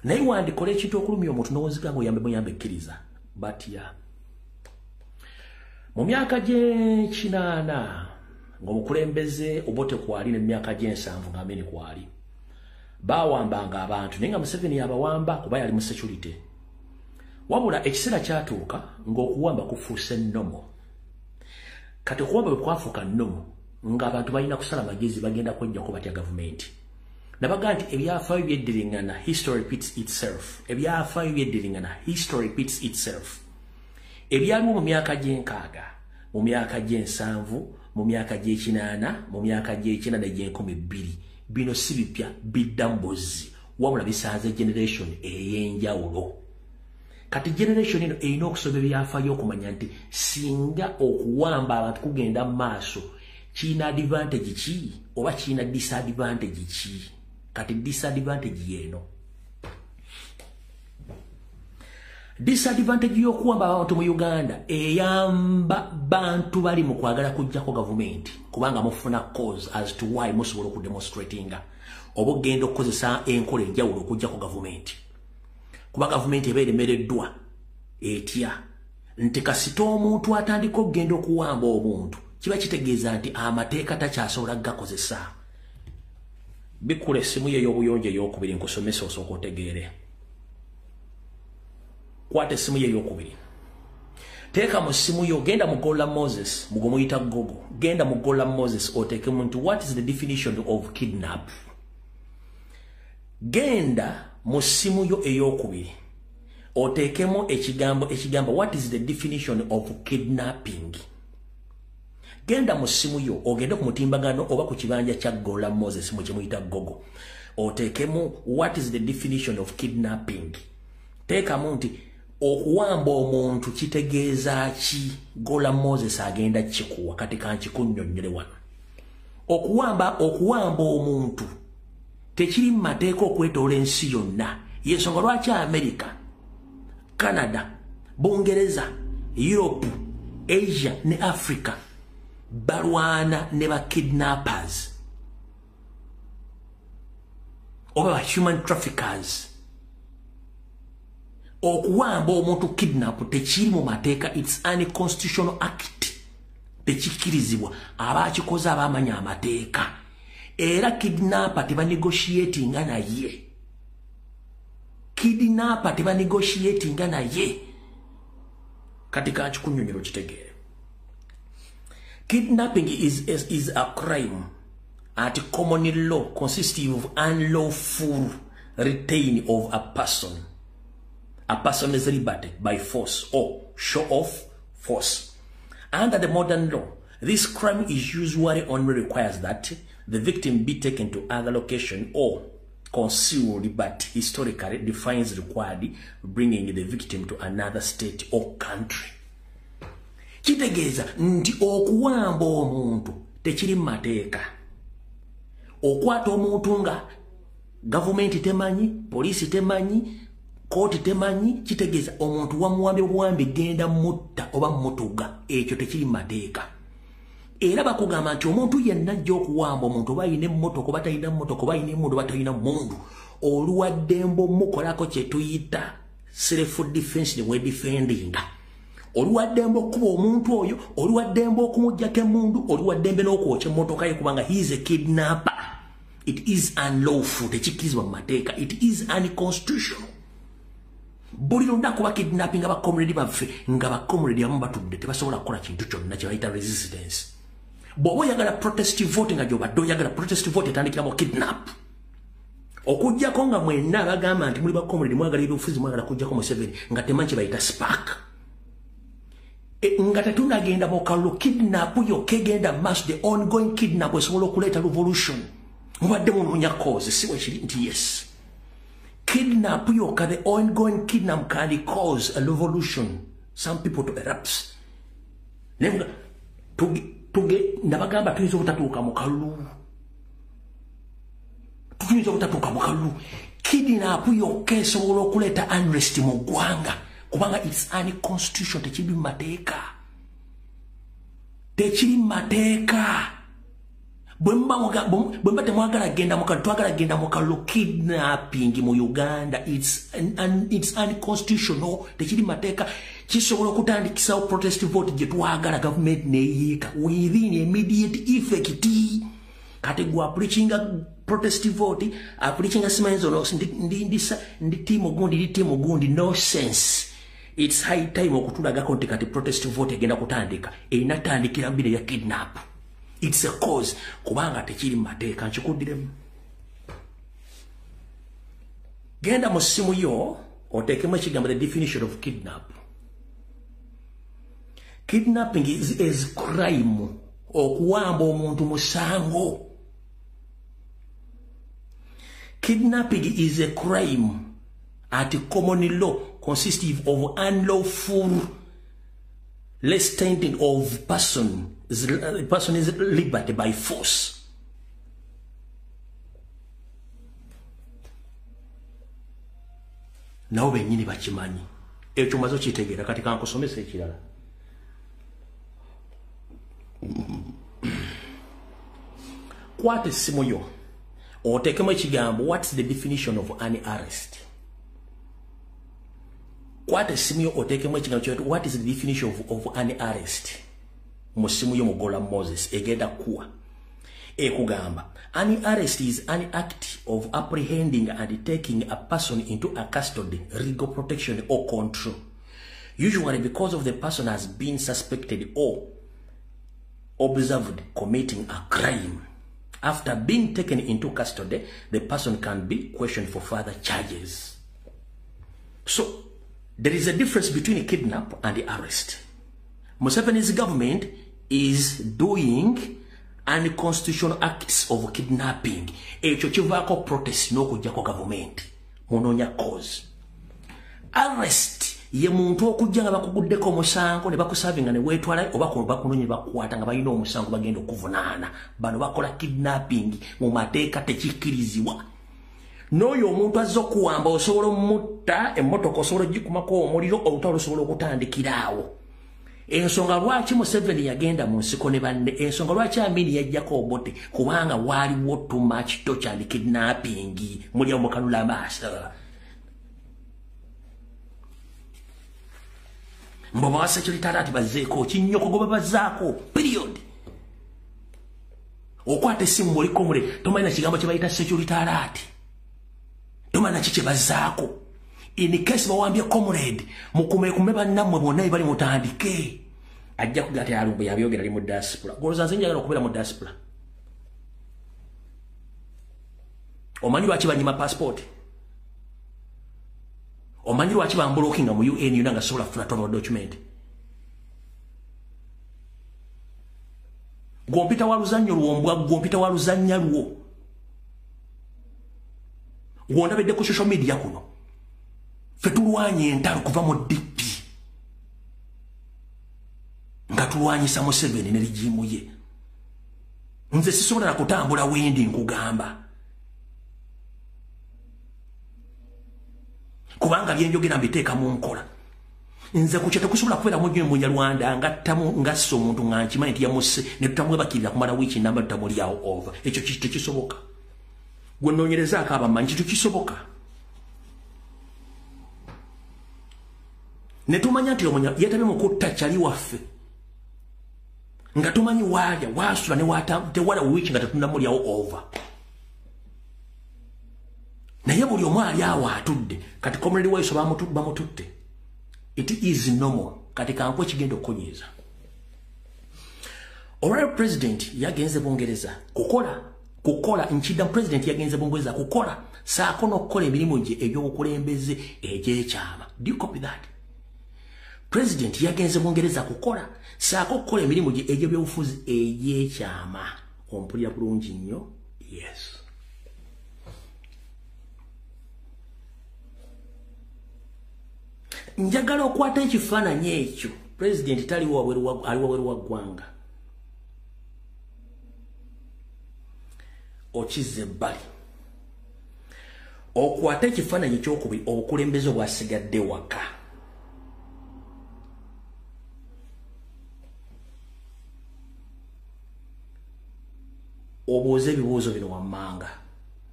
naye wandikola ekintu okulumya omuntu n'owozika ng'oyambe kkiriza batya mu myaka gye-8 ng'omukulembeze Obote kwali n'emyaka gye-7 ng'Amini kwali bawambanga abantu naye nga Museveni yabawamba kuba yali mu security. Wabula ekiseera kyatuuka ng'okuwamba kufuuse nnomo. Kati okuwamba bwe kwafuuka nnomo ng'abantu balina kusala magezi bagenda kwejjako batya gavumenti. Nabaga nti ebyafaayo byeddiringana history repeats itself. Ebyafaayo byeddiringana history repeats itself. Ebyaliwo mu myaka gye-6, mu myaka gye-7, mu myaka gye-8, mu myaka gye-9 n'egye-12 bino si bipya bidda mbuzi wabula bisanze generation ey'enjawulo. Kati generation eno erina okusoma ebyafaayo okumanya nti singa okuwamba abantu kugenda mu maaso kiina advantage ki oba kiina disadvantage ki. Kati disadvantage yeno disadvantage y'okuwamba abantu mu Uganda eyamba bantu bali mu kwagala kujjako gavumenti kubanga mufuna cause as to why musobola okudemonstratinga oba ogenda okukozesa enkola enjawulo okujjako gavumenti kuba gavumenti eba eremereddwa etya nti kasita omuntu atandika okugenda okuwamba omuntu kiba kitegeeza nti amateeka takyasobola gakozesa. Bikula essimu ye y'obuyonjo ey'okubiri nkusomesa osooka otegeere. Kwata essimu ye y'okubiri. Teeka mu ssimu yo genda mu Gola Moses mugwe muyita Google. Genda mu Gola Moses oteekemu nti what is the definition of kidnap. Genda mu ssimu yo ey'okubiri oteekemu ekigamba what is the definition of kidnapping. Genda mu ssimu yo ogende ku mutimbagano oba ku kibanja kya Gola Moses mu kimuyita Google oteekemu what is the definition of kidnapping. Teekamu nti okuwamba omuntu kitegeeza ki. Gola Moses agenda kikuwa kati kankikunnyonnyole wano. Okuwamba omuntu tekiri mu mateeka okwetoola ensi yonna. Yensonga lwaki America, Canada, Bungereza, Europe, Asia ne Africa balwana ne ba kidnappers oba human traffickers. Okuwamba omuntu kidnap tekiri mu mateeka, it's unconstitutional act. Tekikirizibwa abakikoze abamanya amateeka. Era kidnapper teba negotiating naye. Kidnapper teba negotiating naye. Katika kikunyonyero kitegeere. Kidnapping is a crime at common law consisting of unlawful retain of a person's liberty by force or show of force. Under the modern law, this crime is usually only requires that the victim be taken to other location or concealed, but historically defines required bringing the victim to another state or country. Kitegeeza nti okuwamba omuntu tekiri mu mateeka. Okwata omuntu nga gavumenti temanyi, poliisi temanyi, kooti temanyi, kitegeeza omuntu wamuwambye buwambi genda mutta oba mutuga, ekyo tekiri mu mateeka. Era bakugamba nti omuntu yenna ajja okuwamba omuntu oba ayina emmotoka oba talina mmotoka oba ayina emmundu oba talina mmundu, oluwaddembe omukolako kye tuyita self defense ne weedefendinga. Oluwaddembe okuba omuntu oyo, oluwaddembe okumuggyako emmundu, oluwaddembe n'okwokya emmotoka ye kubanga he is a kidnapper. It is unlawful, tekikkirizibwa mu mateeka. It is unconstitutional. buli lunaku bakidnapping abakomredi baffe nga bakomredi abamu batudde tebasobola kukola kintu kyonna kye bayita resistance. Bw'oba oyagala protest vote nga gy'obadde oyagala protest vote etandikira mu kidnap. Okujjako nga mwenna bagamba nti muli bakomredi mwagala ebyobufuzi mwagala kujjako Museveni nga temanyi kye bayita spark. Nga tetunagenda mu kalulu kidnap yokka egenda maaso the ongoing kidnap esobola okuleeta revolution. Mubadde munoonya cause si bwe kiri nti yes. Kidnap yokka the ongoing kidnap can cause a revolution. Some people to erupt. Nabagamba tuyinza obutatuuka mu kalulu. Tuyinza obutatuuka mu kalulu. Kidnap yokka esobola okuleeta unrest mu ggwanga. Kubanga it's unconstitutional. Tekiri mateeka. Tekiri mateeka. Bwemba temwagala genda mu kalulu twagala genda mu kalulu kidnapping mu Uganda. It's unconstitutional. Tekiri mateeka. Kisobola okutandikisawo protest vote gye twagala government neyiika within immediate effect. Kati gwa preaching protest vote preaching simanzo ndi timu gundi no sense. It's high time okutulagako nti kati protest vote egenda kutandika inatandikira mbire ya kidnap. It's a cause kubanga tekiri mateeka nkikuddiremu. Genda mu ssimu yo oteekemu ekigambo the definition of kidnap. Kidnapping is crime. Okuwamba omuntu musango. Kidnapping is a crime at common law consisting of unlawful restraining of person's liberty by force. Nawe benyini bakimanyi. Ekyo mazo kitegeera kati kankusomesa ekirala. Kwata essimu yo oteekemu ekigambo what's the definition of an arrest. Kwata essimu yo oteekemu ekigambo kyo what is the definition of an arrest. Mu ssimu yo mugola Moses egenda kuwa ekugamba an arrest is an act of apprehending and taking a person into a custody, legal protection or control, usually because of the person has been suspected or observed committing a crime. After being taken into custody, the person can be questioned for further charges. So, there is a difference between a kidnap and the arrest. Museveni's government is doing unconstitutional acts of kidnapping. Ekyo kivaako protest n'okujjako government. Munoonya cause. Arrest ye muntu okujja nga bakuguddeko omusango ne bakusavinga ne weetwala oba bakunonye bakwata nga balina omusango bagenda okuvunaana. Bano bakola kidnapping mu mateeka tekikkirizibwa. N'oyo omuntu azza okuwamba osobola omutta emmotoka osobola ogikumako omuliro olutalo osobola okutandikiraawo. Ensonga lwaki Museveni yagenda mu nsiko ne banne, ensonga lwaki Amini yajjako Obote kubanga waaliwo too much torture and kidnapping muli mu kalulu amaaso. Mboba wa security alert bazzeeko kinnyoko goba bazzaako period. Okwata essimu muliko mule tomanyi kigambo kye bayita security alert. Tomanyi kiki bazzaako. In case bawambye comrade mukume bannammwe bonna bali mutandike. Ajja kugata yalumbu yabyogera ali mu diaspora. Goloza nze njagala okubeera mu diaspora. Omanyi lwaki banyima passport? Omanyi lwaki bambulookinga mu UN yonna sobola kufuna travel document? Gwompita wa luzannyo luwombwa, gwompita wa luzannya luwo. Gwondabedde ku social media kuno. Fetulwanye entalo kuva mu DP. Nga tulwanyisa Museveni ne ligimu ye. Nze sisobola kutambula wendi nkugamba. Kubanga byenjogera mbiteeka mu nkola. Nze kukyete kusobola kubeera mu Munyarwanda ngassa omuntu nga nkimanyi nti yamusse ne tutamwebakirira kumala wiiki namba tutamulyawo over. Ekyo tekisoboka. Gwe nnoonyerezaako abamanyi kintu kisoboka. Ne tumanya nti yetabye mu kutta kyali waffe. Nga tumanyi waalya waasula ne tewala wiiki nga tetunamulyawo over. naye buli omu ali awo atudde kati comrade waiso bamututte. It is normal kati kankwe kigenda okukonyiza. Olwaleero president yagenze Bungereza kukola nchida president yagenze Bungereza kukola saako n'okukola emirimu gye egy'obukulembeze egy'ekyama. Do you copy that? President yagenze Bungereza kukola saako okukola emirimu gye egy'ebyobufuzi egy'ekyama. Ompulira bulungi nnyo? Yes. Njagala okwata ekifaananyi ekyo president taliwo wabweru wa ggwanga. Okize ebbali okwata ekifaananyi ekyokubiri obukulembeze obwasigadde waka. Obuuze ebibuuzo bino wammanga.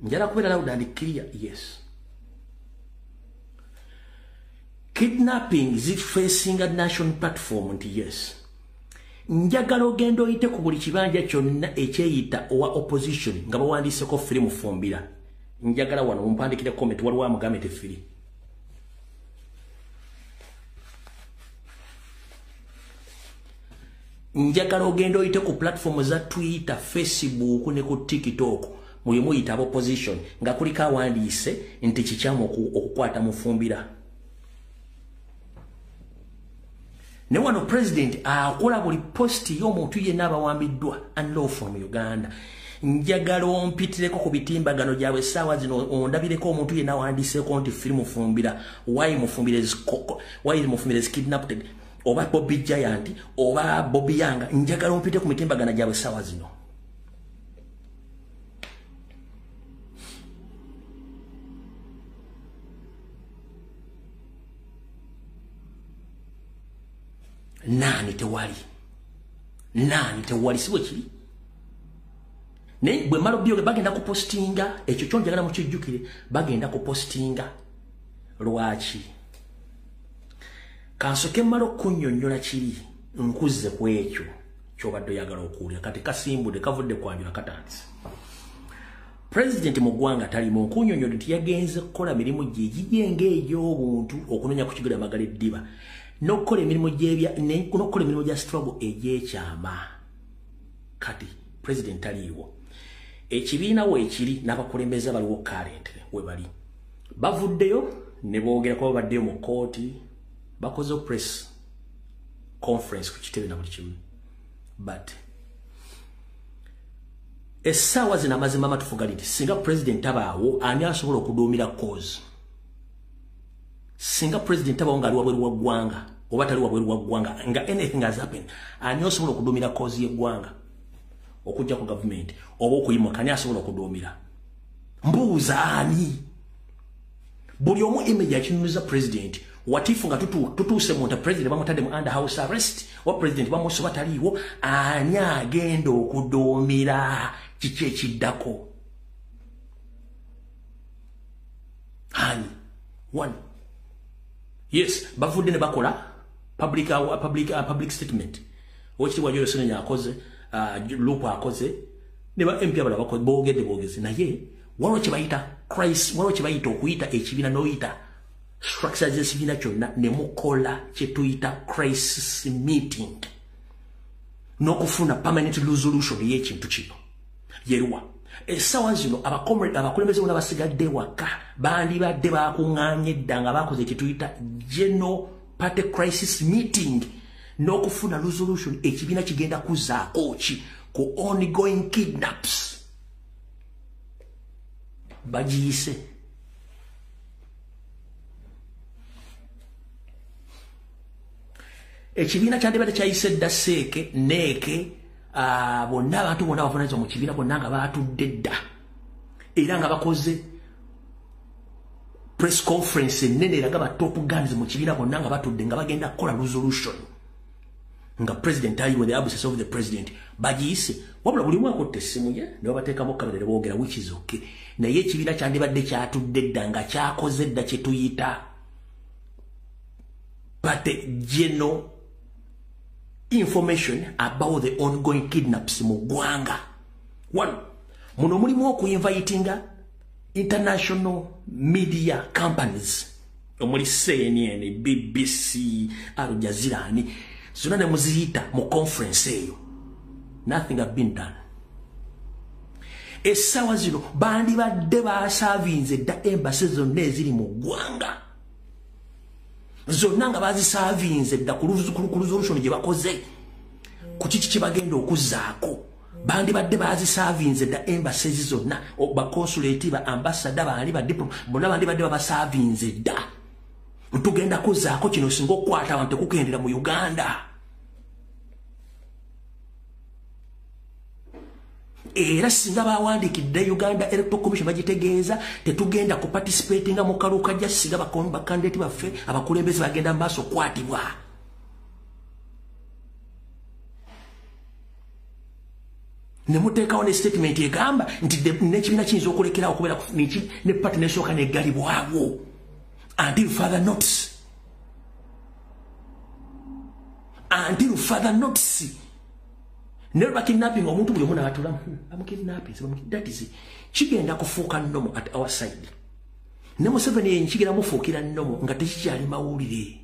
Njala kubeera loud and clear. Yes. Kidnapping is it facing a national platform? Nti yes. Njagala ogenda oyite ku buli kibanja kyonna ekyeyita owa opposition nga bawandiiseko firimu Fumbira. Njagala wano mumpandikire comment waliwo amugambe tefiri. Njagala ogenda oyite ku platform za Twitter, Facebook ne ku TikTok mulimu yita opposition nga kuliko awandiise nti kikyamu okukwata mu Fumbira. Ne wano president akola buli posti y'omuntu yenna abawambiddwa unlawful mu Uganda. Njagala ompitireko ku bitimbagano gyabwe essaawa zino ondabireko omuntu yenna awandiiseko nti firimu Fumbira. Why Mufumbira is kidnapped? Oba Bobby Giant oba Bobby Yanga. Njagala ompite ku mitimbagano gyabwe essaawa zino. Nani tewali siwe kiri. Ne bwe malo byo bagenda ku postinga ekyo kyonjagala mu kijjukire bagenda ku postinga lwaki. Kansoke malo kunnyonnyola kiri nkuze ku ekyo kyobadde oyagala okuwulira kati kasimbudde kavudde kwanjula katandise. President mu ggwanga tali mu nkunnyonnyola nti yagenze kukola mirimu gye egigyenga egy'obuntu okunoonya ku kigula magala eddiba. N'okukola emirimu gya struggle egy'ekyama. Kati president taliiwo. Ekibiina weekiri n'abakulembeze baliwo current we bali. Bavuddeyo ne boogera ko baddeyo mu kooti bakoze press conference ku kitebe na buli kimu. But essaawa zino amazima amatufu gali nti singa president abaawo ani asobola okuduumira cause. Singa president abaawo nga ali wabweru wa ggwanga oba tali wabweru wa ggwanga nga anything has happened ani asobola okuduumira cause y'eggwanga okujja ku government oba okuyimuka ani asobola okuduumira. Mbuuza ani? Buli omu image yakinunuza president. Watifu nga tutuuse muntu president bamutadde mu under house arrest wa president bamusoba taliiwo ani agenda okuduumira kiki ekiddako? Ani? One. Yes, bavudde ne bakola public statement. Ochi wa Joyce Nenya akoze, Lupa akoze, ne ba MP abala bakoze boogeze naye waliwo kye bayita crisis, waliwo kye bayita okuyita ekibiina n'oyita structure z'ekibiina kyonna ne mukola kye tuyita crisis meeting n'okufuna permanent resolution y'ekintu kino. Yeruwa essaawa zino abakulembeze bonna basigadde waka bandibadde bakuŋŋaanye dda nga bakoze kye tuyita general party crisis meeting n'okufuna resolution ekibiina kigenda kuzaako ki ku ongoing kidnaps. Bagiyise ekibiina kyandibadde kyayise dda seeke neeke bonna abantu bonna bavunaanyizibwa mu kibiina bonna nga baatudde dda era nga bakoze press conference ennene eraga ba top guns mu kibiina bonna nga batudde nga bagenda kukola resolution nga president ayiwe the absence of the president bagiyise wabula buli mwaka otta essimu ye ne babateekamu kamera ne boogera which is okay. Naye ekibiina kyandibadde kyatudde dda nga kyakoze dda kye tuyita but general information about the ongoing kidnaps mu ggwanga. One, muno mulimu okuinvitinga international media companies omuli CNN, BBC, Al Jazeera ni zonna ne muziyita mu conference eyo. Nothing have been done. Essawa zino bandibadde basavinze dda embassy zonna eziri mu ggwanga. Zonna nga bazisavinze dda ku resolution gye bakoze ku kiki kye bagenda okuzzaako. Bandibadde bazisavinze dda embassy zonna ba consulate ba ambassador baali ba diplomat bonna bandibadde babasavinze dda. Tugenda kuzzaako kino singa okukwata abantu tekukendera mu Uganda. Era singa bawandikidde Uganda Electoral Commission bagitegeeza tetugenda ku participating mu kaluka ja singa bakandidate baffe abakulembeze bagenda maaso kwatibwa. Ne muteekawo ne statement egamba nti n'ekibiina kiyinza okulekerawo okubeera ne party nesooka neggalibwawo until further notice. Until further notice. Never kidnapping omuntu buli muna atula am kidnapping that is kigenda kufuuka nnomo at our side. Ne Museveni yenkigira mufuukira nnomo nga tekikyali mawulire.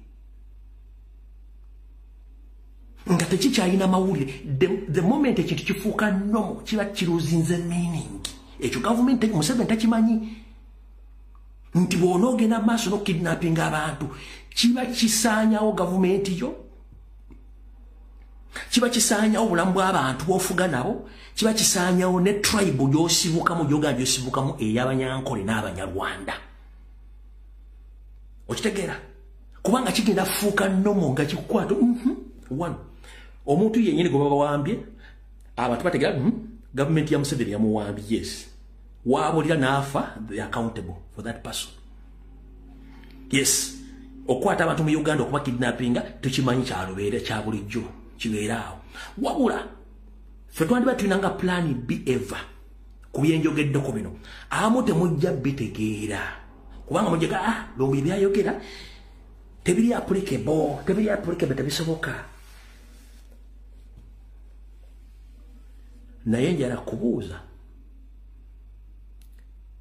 Nga tekikyalina mawulire. The moment ekintu kifuuka nnomo kiba kiruzinze meaning. Ekyo government Museveni takimanyi. Nti bw'onoogenda maaso n'okidnapping abantu kiba kisaanyawo government yo. Kiba kisaanyawo obulamu bw'abantu bw'ofuga nabo. Kiba kisaanyawo ne tribe gy'osibukamu gy'ogamba gy'osibukamu ey'Abanyankole n'Abanyarwanda. Okitegeera? Kubanga kigenda fuuka nnomo nga kikukwata. One. Omuntu yennyini gwe baba wambye abantu bategeera government ya Museveni yamuwambye. Yes. Wabulira n'afa, they are accountable for that person. Yes. Okwata abantu mu Uganda okuba kidnappinga tukimanyi kyalubeera kya bulijjo. Kibeeraawo. Wabula ffe twandiba tulinanga plan B ever ku byenjogeddeko bino. Amu temujja bitegeera. Kubanga mujjaga lombi byayogera tebiri applicable tebisoboka. Naye njala kubuuza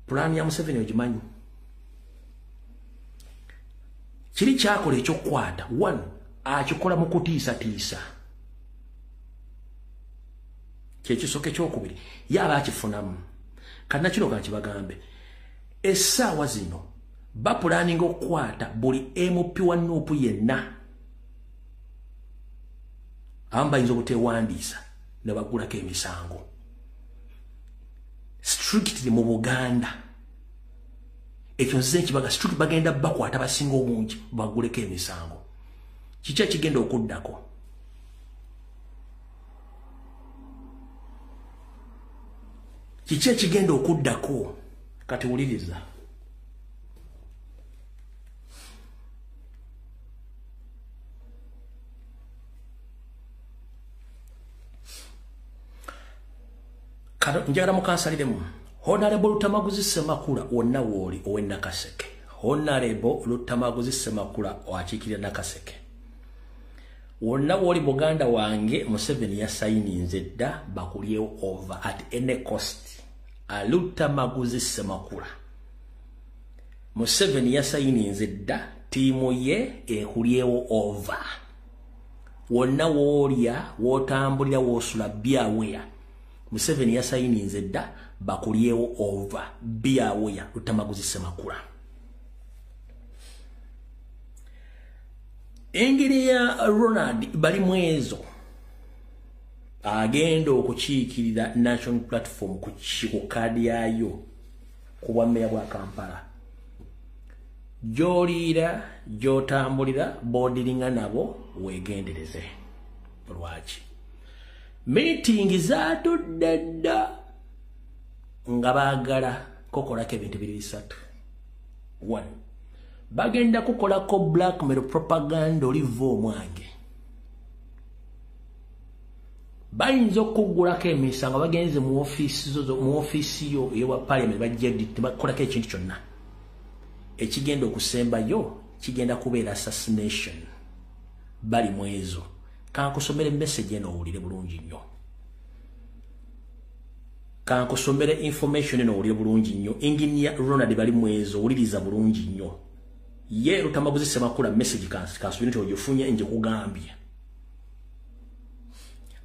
plan ya Museveni ogimanyi. Kiri kyakola ekyokukwata. One, akikola mu kutiisatiisa. Kyekisoke kyokubiri yaba akifunamu. Kana kino kankibagambe. Essaawa zino bapulaninga okukwata buli MP wa Nuupu yenna bayinza obuteewandiisa ne bagulako emisango. Strictly mu Buganda. Ekyo nze nkibaga strict bagenda bakwata basinga obungi baguleko emisango. Kiki ekigenda okuddako? Kiki ekigenda okuddako? Kati wuliriza. Njagala mukansaliremu. Honorable Lutamaguzi Ssemakula wonna wooli owe Nakaseke. Honorable Lutamaguzi Ssemakula owakiikirira Nakaseke. Wonna wooli muganda wange Museveni yasayininze dda bakulyewo over at any cost. Lutamaguzi Ssemakula. Museveni yasayininze dda tiimu ye ekulyewo over. Wonna woolya wootambulira woosula byawea. Museveni yasayininze dda bakulyewo over byawea Lutamaguzi Ssemakula. Engeri ya Ronald bali mwezo agenda okukiikirira National Platform ku kadi yayo ku bwammeeya bwa Kampala. Gy'oliira gy'otambulira boodiringa nabo weegendereze. Lwaki? Meeting zaatudde dda nga baagala kukolako ebintu biri bisatu. One, bagenda kukolako blackmail propaganda oliva omwange. Bayinza okugulako emisango bagenze mu ofiisi yo ewa parliament bajja bakolako ekintu kyonna. Ekigenda okusembayo kigenda kubeera assassination. Bali mwezo. Kankusomere message eno owulire bulungi nnyo. Kankusomere information eno oli bulungi nnyo. Engineer Ronald bali mwezo uliriza bulungi nnyo. Ye Rutamaguzi semakula message kasubira nti ojofunye nje kugambya.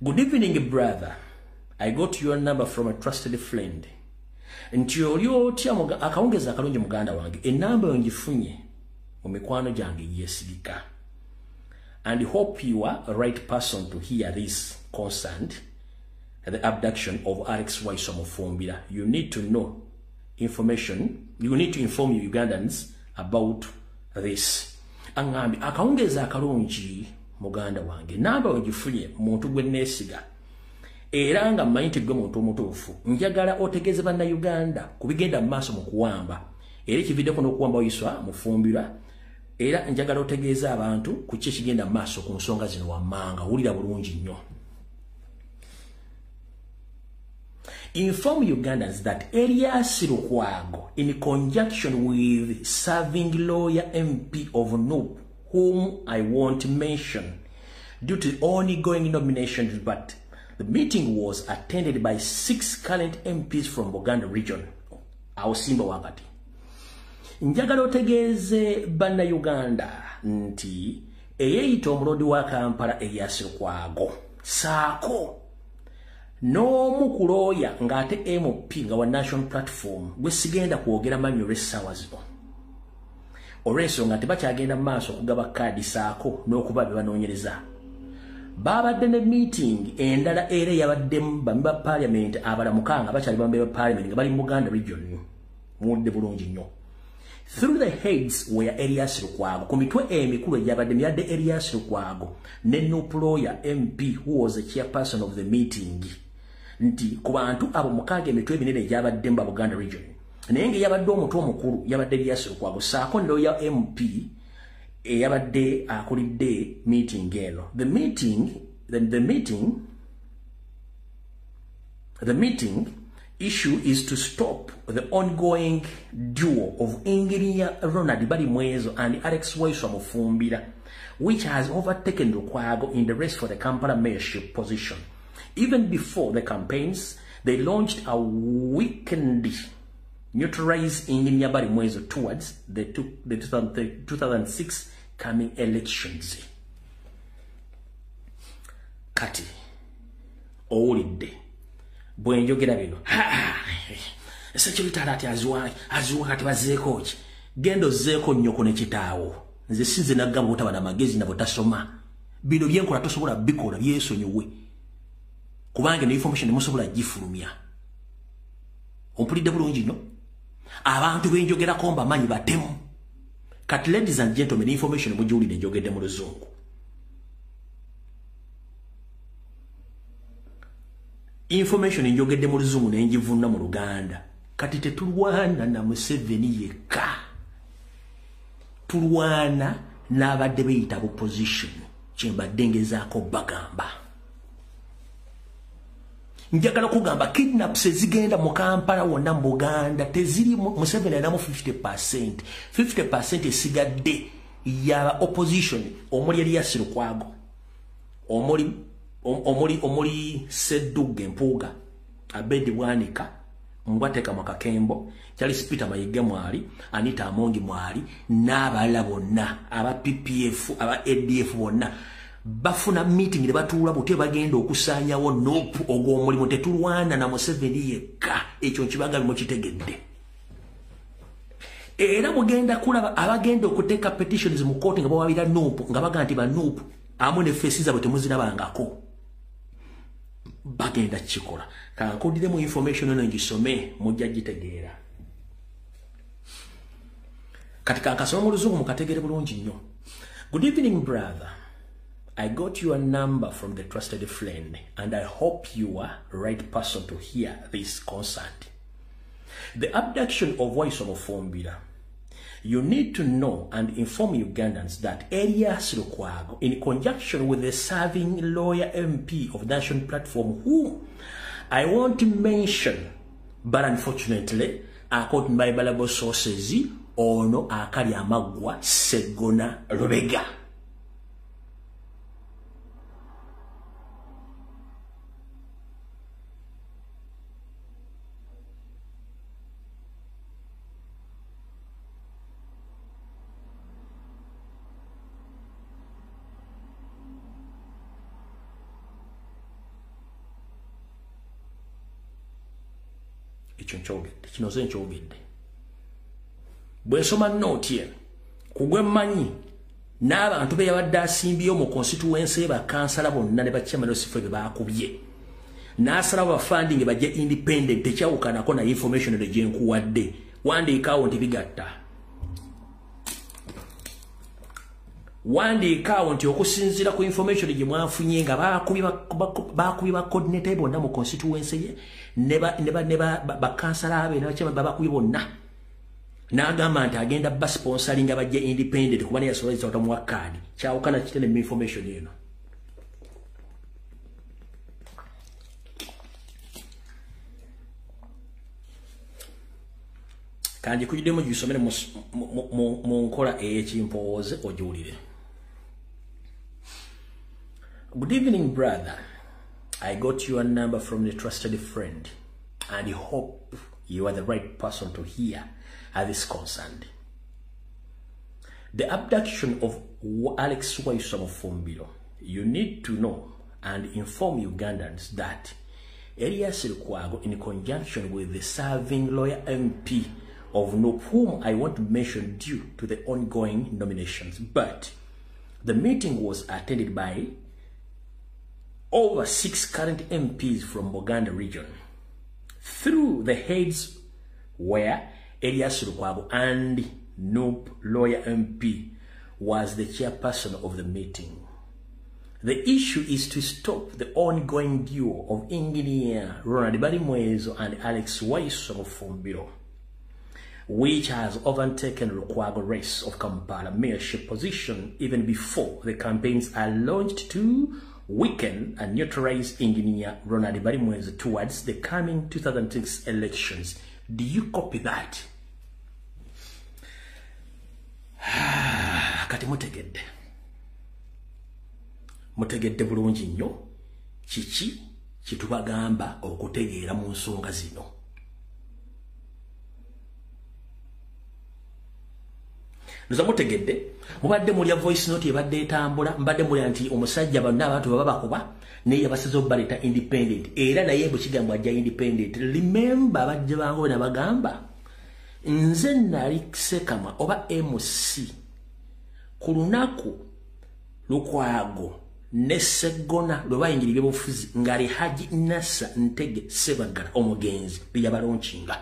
Good evening, brother. I got your number from a trusted friend. Nti oli otya akawungeza akalungi muganda wange. Enamba ongifunye mu mikwano gyange yesibika. And hope you are the right person to hear this concerned. The abduction of Alex Waisomo Fumbira. You need to know information. You need to inform you Ugandans about this. Angambi akaongeza akalungi muganda wange. Namba ogifunye muntu gwe nesiga. Era nga mmanyi gwe muntu omutuufu. Njagala otegeeze banna Uganda kubigenda maaso mu kuwamba. Era ekividdeko n'okuwamba Waiswa Mufumbira. Era njagala otegeeza abantu ku kye kigenda maaso ku nsonga zino wammanga. Wulira bulungi nnyo. Inform Ugandans that Elias Lukwago, in conjunction with serving lawyer MP of Nup, whom I won't mention, due to ongoing nominations, but the meeting was attended by 6 current MPs from Buganda region. Ausimba wakati. Njagala otegeeze banna Uganda nti eyeyita omulodi wa Kampala Elias Lukwago saako n'omu ku lawyer ng'ate MP nga wa National Platform gwe sigenda kwogera manyo essaawa zino. Olw'ensonga tebakyagenda mu maaso okugaba kaadi saako n'okuba bye banoonyereza. Babadde ne meeting endala era yabaddemu bambi ba parliament abalamukanga bakyali bambi ba parliament nga bali mu Buganda region. Muwulidde bulungi nnyo. Through the heads were Elias Lukwago. Ku mitwe emikulu egyabadde myadde Elias Lukwago ne Nup lawyer MP who was the chairperson of the meeting. Nti ku bantu abo mukaaga emitwe eminene egyabadde mu Buganda region. Naye ng'eyabadde omutwe omukulu yabadde Elias Lukwago saako ne lawyer MP eyabadde akulidde meeting eno. The meeting issue is to stop the ongoing duo of Engineer Ronald Balimwezo and Alex Waiswa Mufumbira, which has overtaken Lukwago in the race for the Kampala mayorship position. Even before the campaigns, they launched a weekend neutralize Engineer Balimwezo towards the 2006 coming elections. Kati owulidde bwe njogera bino security azuwa kati bazeeko ki gendo zeeko nnyoko ne kitaawo nze sinze nagamba butaba na magezi na butasoma bino byenkola tosobola bikola byesonyiwe kubanga ne information musobola gifulumya ompulidde bulungi no abantu benjogera komba manyi batemu kati ladies and gentlemen information mujiwulire njogedde mu luzungu. Information njogedde mu luzungu nenjivunna mu Luganda. Kati tetulwana na Museveni yekka. Tulwana n'abadde beyita opposition. Kyembadde ngezaako bagamba. Njagala kugamba kidnaps ezigenda mu Kampala wonna mu Buganda teziri Museveni alinamu 50%. 50% esigadde ya opposition omuli Elias Lukwago. Omuli Sedduga Empuuga Abedi Bwanika Mbwateka Mwakakembo Charles Peter Mayiga mwali Anita Amongi mwali n'abalala bonna aba PPF aba ADF bonna bafuna meeting ne batuula butye bagenda okusaanyawo Nup ogw'omulimu tetulwana na Museveni yekka ekyo nkibaga bimo kitegedde. Era mugenda kulaba abagenda okuteeka petitions mu court nga bawabira Nup nga baga nti ba Nup amu ne faces abo temuzirabangako bagenda kikola kankudire mu information eno ngisome mujja gitegeera katika akasoma mu luzungu mukategere bulungi nnyo. Good evening, brother. I got your number from the trusted friend and I hope you are the right person to hear this concert. The abduction of Waiswa Mufumbira. You need to know and inform Ugandans that Elias Lukwago, in conjunction with the serving lawyer MP of National Platform, who I won't mention, but unfortunately, according to my available sources, ono akali amagwa Segona Lubega. ekyo nkyogedde kino ze nkyogedde bwe nsoma nooti eno kugwe mmanyi n'abantu be yabadde asimbyeyo mu constituency bakansala bonna ne bachairman osife be baakubye n'asalawo bafanding bajje independent tekyawukanako na information eno gye nkuwadde wandiikaawo nti bigatta wandiikaawo nti okusinziira ku information gye mwafunye nga baakubye ba coordinator bonna mu constituency ye ne bakansala abe n'abachairman babakubye bonna n'agamba nti agenda basponsoringa bajje independent kuba naye yasobozesa otamuwa kaadi kyawukana kitene mu information eno kandi kujiddemu gisomere mu nkola ey'ekimpooze ogiwulire. Good evening, brother. I got your number from a trusted friend and hope you are the right person to hear this concerned. The abduction of Alex Waisamo Fumbiro. You need to know and inform Ugandans that Elias Lukwago, in conjunction with the serving lawyer MP of Nope, whom I want to mention due to the ongoing nominations, but the meeting was attended by over 6 current MPs from Buganda region. Through the heads were Elias Lukwago and Nope lawyer MP was the chairperson of the meeting. The issue is to stop the ongoing duo of engineer Ronald Barimwezo and Alex Waisamo Fumbiro, which has overtaken Lukwago race of Kampala mayorship position even before the campaigns are launched to weaken and neutralize engineer Ronald Barimwezo towards the coming 2006 elections. Do you copy that? Kati mutegedde bulungi nnyo kiki kitubagamba okutegeera mu nsonga zino. Nza mutegedde mubadde mulya voice note ebadde etambula mbadde mulya nti omusajja bonna abantu baba bakuba naye yabasiza obaleta independent era naye bwe kigambo ajja independent. Remember bajja bango na bagamba nze nali Sekama oba MC ku lunaku Lukwago ne Segona lwe bayingirira obufuzi ngali Haji Nasa Ntege Sebagala omugenzi bija balonkinga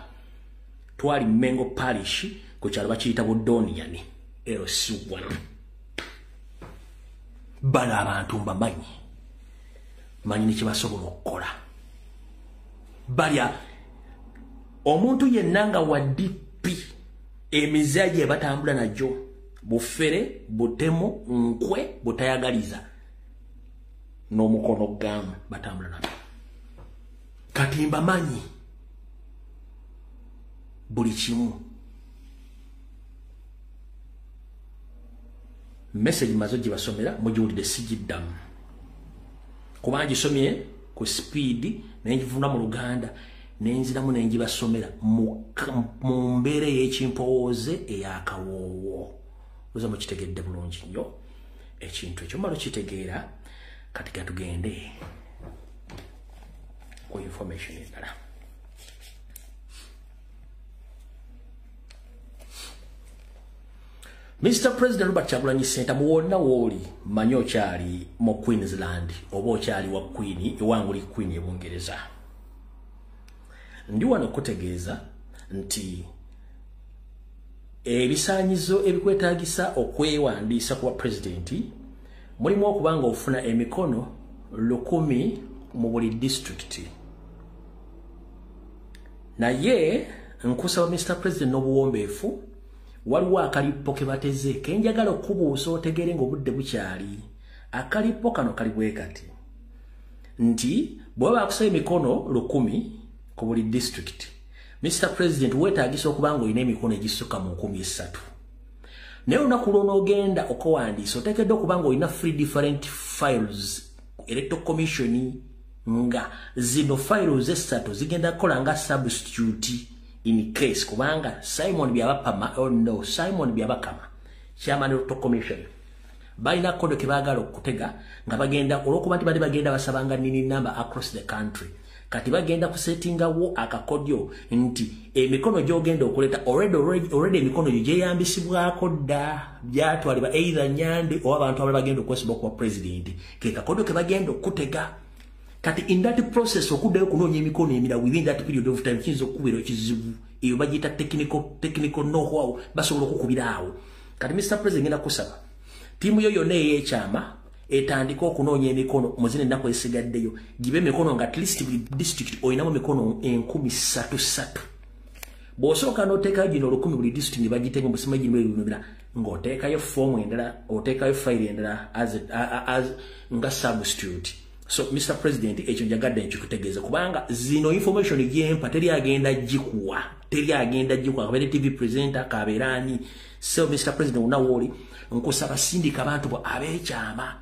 twali Mengo Parish ku kyalo bakiyita Budoniani LC1 bala abantu manyi ne kibasobola okukola balya omuntu yennanga wa DP emizaje batambula najo bufere butemo nkwe butayagaliza n'omukono gamu batambula nabo katimba manyi buli kimu. Message mazo gibasomera mujiwulide sijiddamu kuba ngisomye ku speed nenjivuna mu Luganda nenziramu nenjibasomera mu mbeera y'ekimpooze eyakawoowo. Oza mukitegedde bulungi nnyo ekintu ekyo malo kitegeera kati gatugende ku information endala. Mr. President Robert Kyagulanyi Ssentamu muwonna woli manyo kyali mu Queensland oba kyali wa Queen ewanguli Queen e Bungereza. Ndi wano kutegeeza nti ebisaanyizo ebikwetaagisa okwewandiisa kuba president mulimu okubanga ofuna emikono 100 mu buli district. Naye nkusaba Mr. President n'obuwombeefu waliwo akalipo ke bateze kenjagala okubuusa otegere ng'obudde bukyali. Akalipo kano kali bwe kati nti bwe bakusaba emikono 100 ku buli district, Mr. President weetaagisa okubanga olina emikono egisukka mu 13. Naye olunaku lw'onoogenda okuwandiisa oteekeddwa okubanga olina 3 different files electoral commission nga zino files 3 zigenda kukola nga substitute in case kubanga Simon Byabapama Simon Byabakama chairman of the commission balina kodo ke baagala okutega nga bagenda olwokuba nti bali bagenda basabanga nini number across the country kati bagenda kusetinga wo akakodyo nti emikono gyogenda okuleta already emikono gyeyambisibwako dda byatwalibwa either Nyande oba abantu abalala bagenda okwesiba okuba president ke kakodyo ke bagenda okutega kati in that process okuddayo kunoonya emikono emirala within that period of time kiyinza okubeera ekizibu eyo bagiyita technical know-how basobola okukubira awo kati Mr. President ngenda kusaba tiimu yo yonna ey'ekyama etandika okunoonya emikono mu zino ennaku ezisigaddeyo gibe emikono nga at least buli district oyinamu emikono 3,000 bw'osooka n'oteekayo gino 1,000 buli district ne bagitega musima gino ebinobira ng'oteekayo foomu endala oteekayo fayiro endala nga substitute. So Mr. President ekyo njagadde nkikutegeeza kubanga zino information gyempa teri agenda gikuwa kabeere TV presenter kabeerani. So Mr. President unawooli nkusaba sindika abantu bo ab'ekyama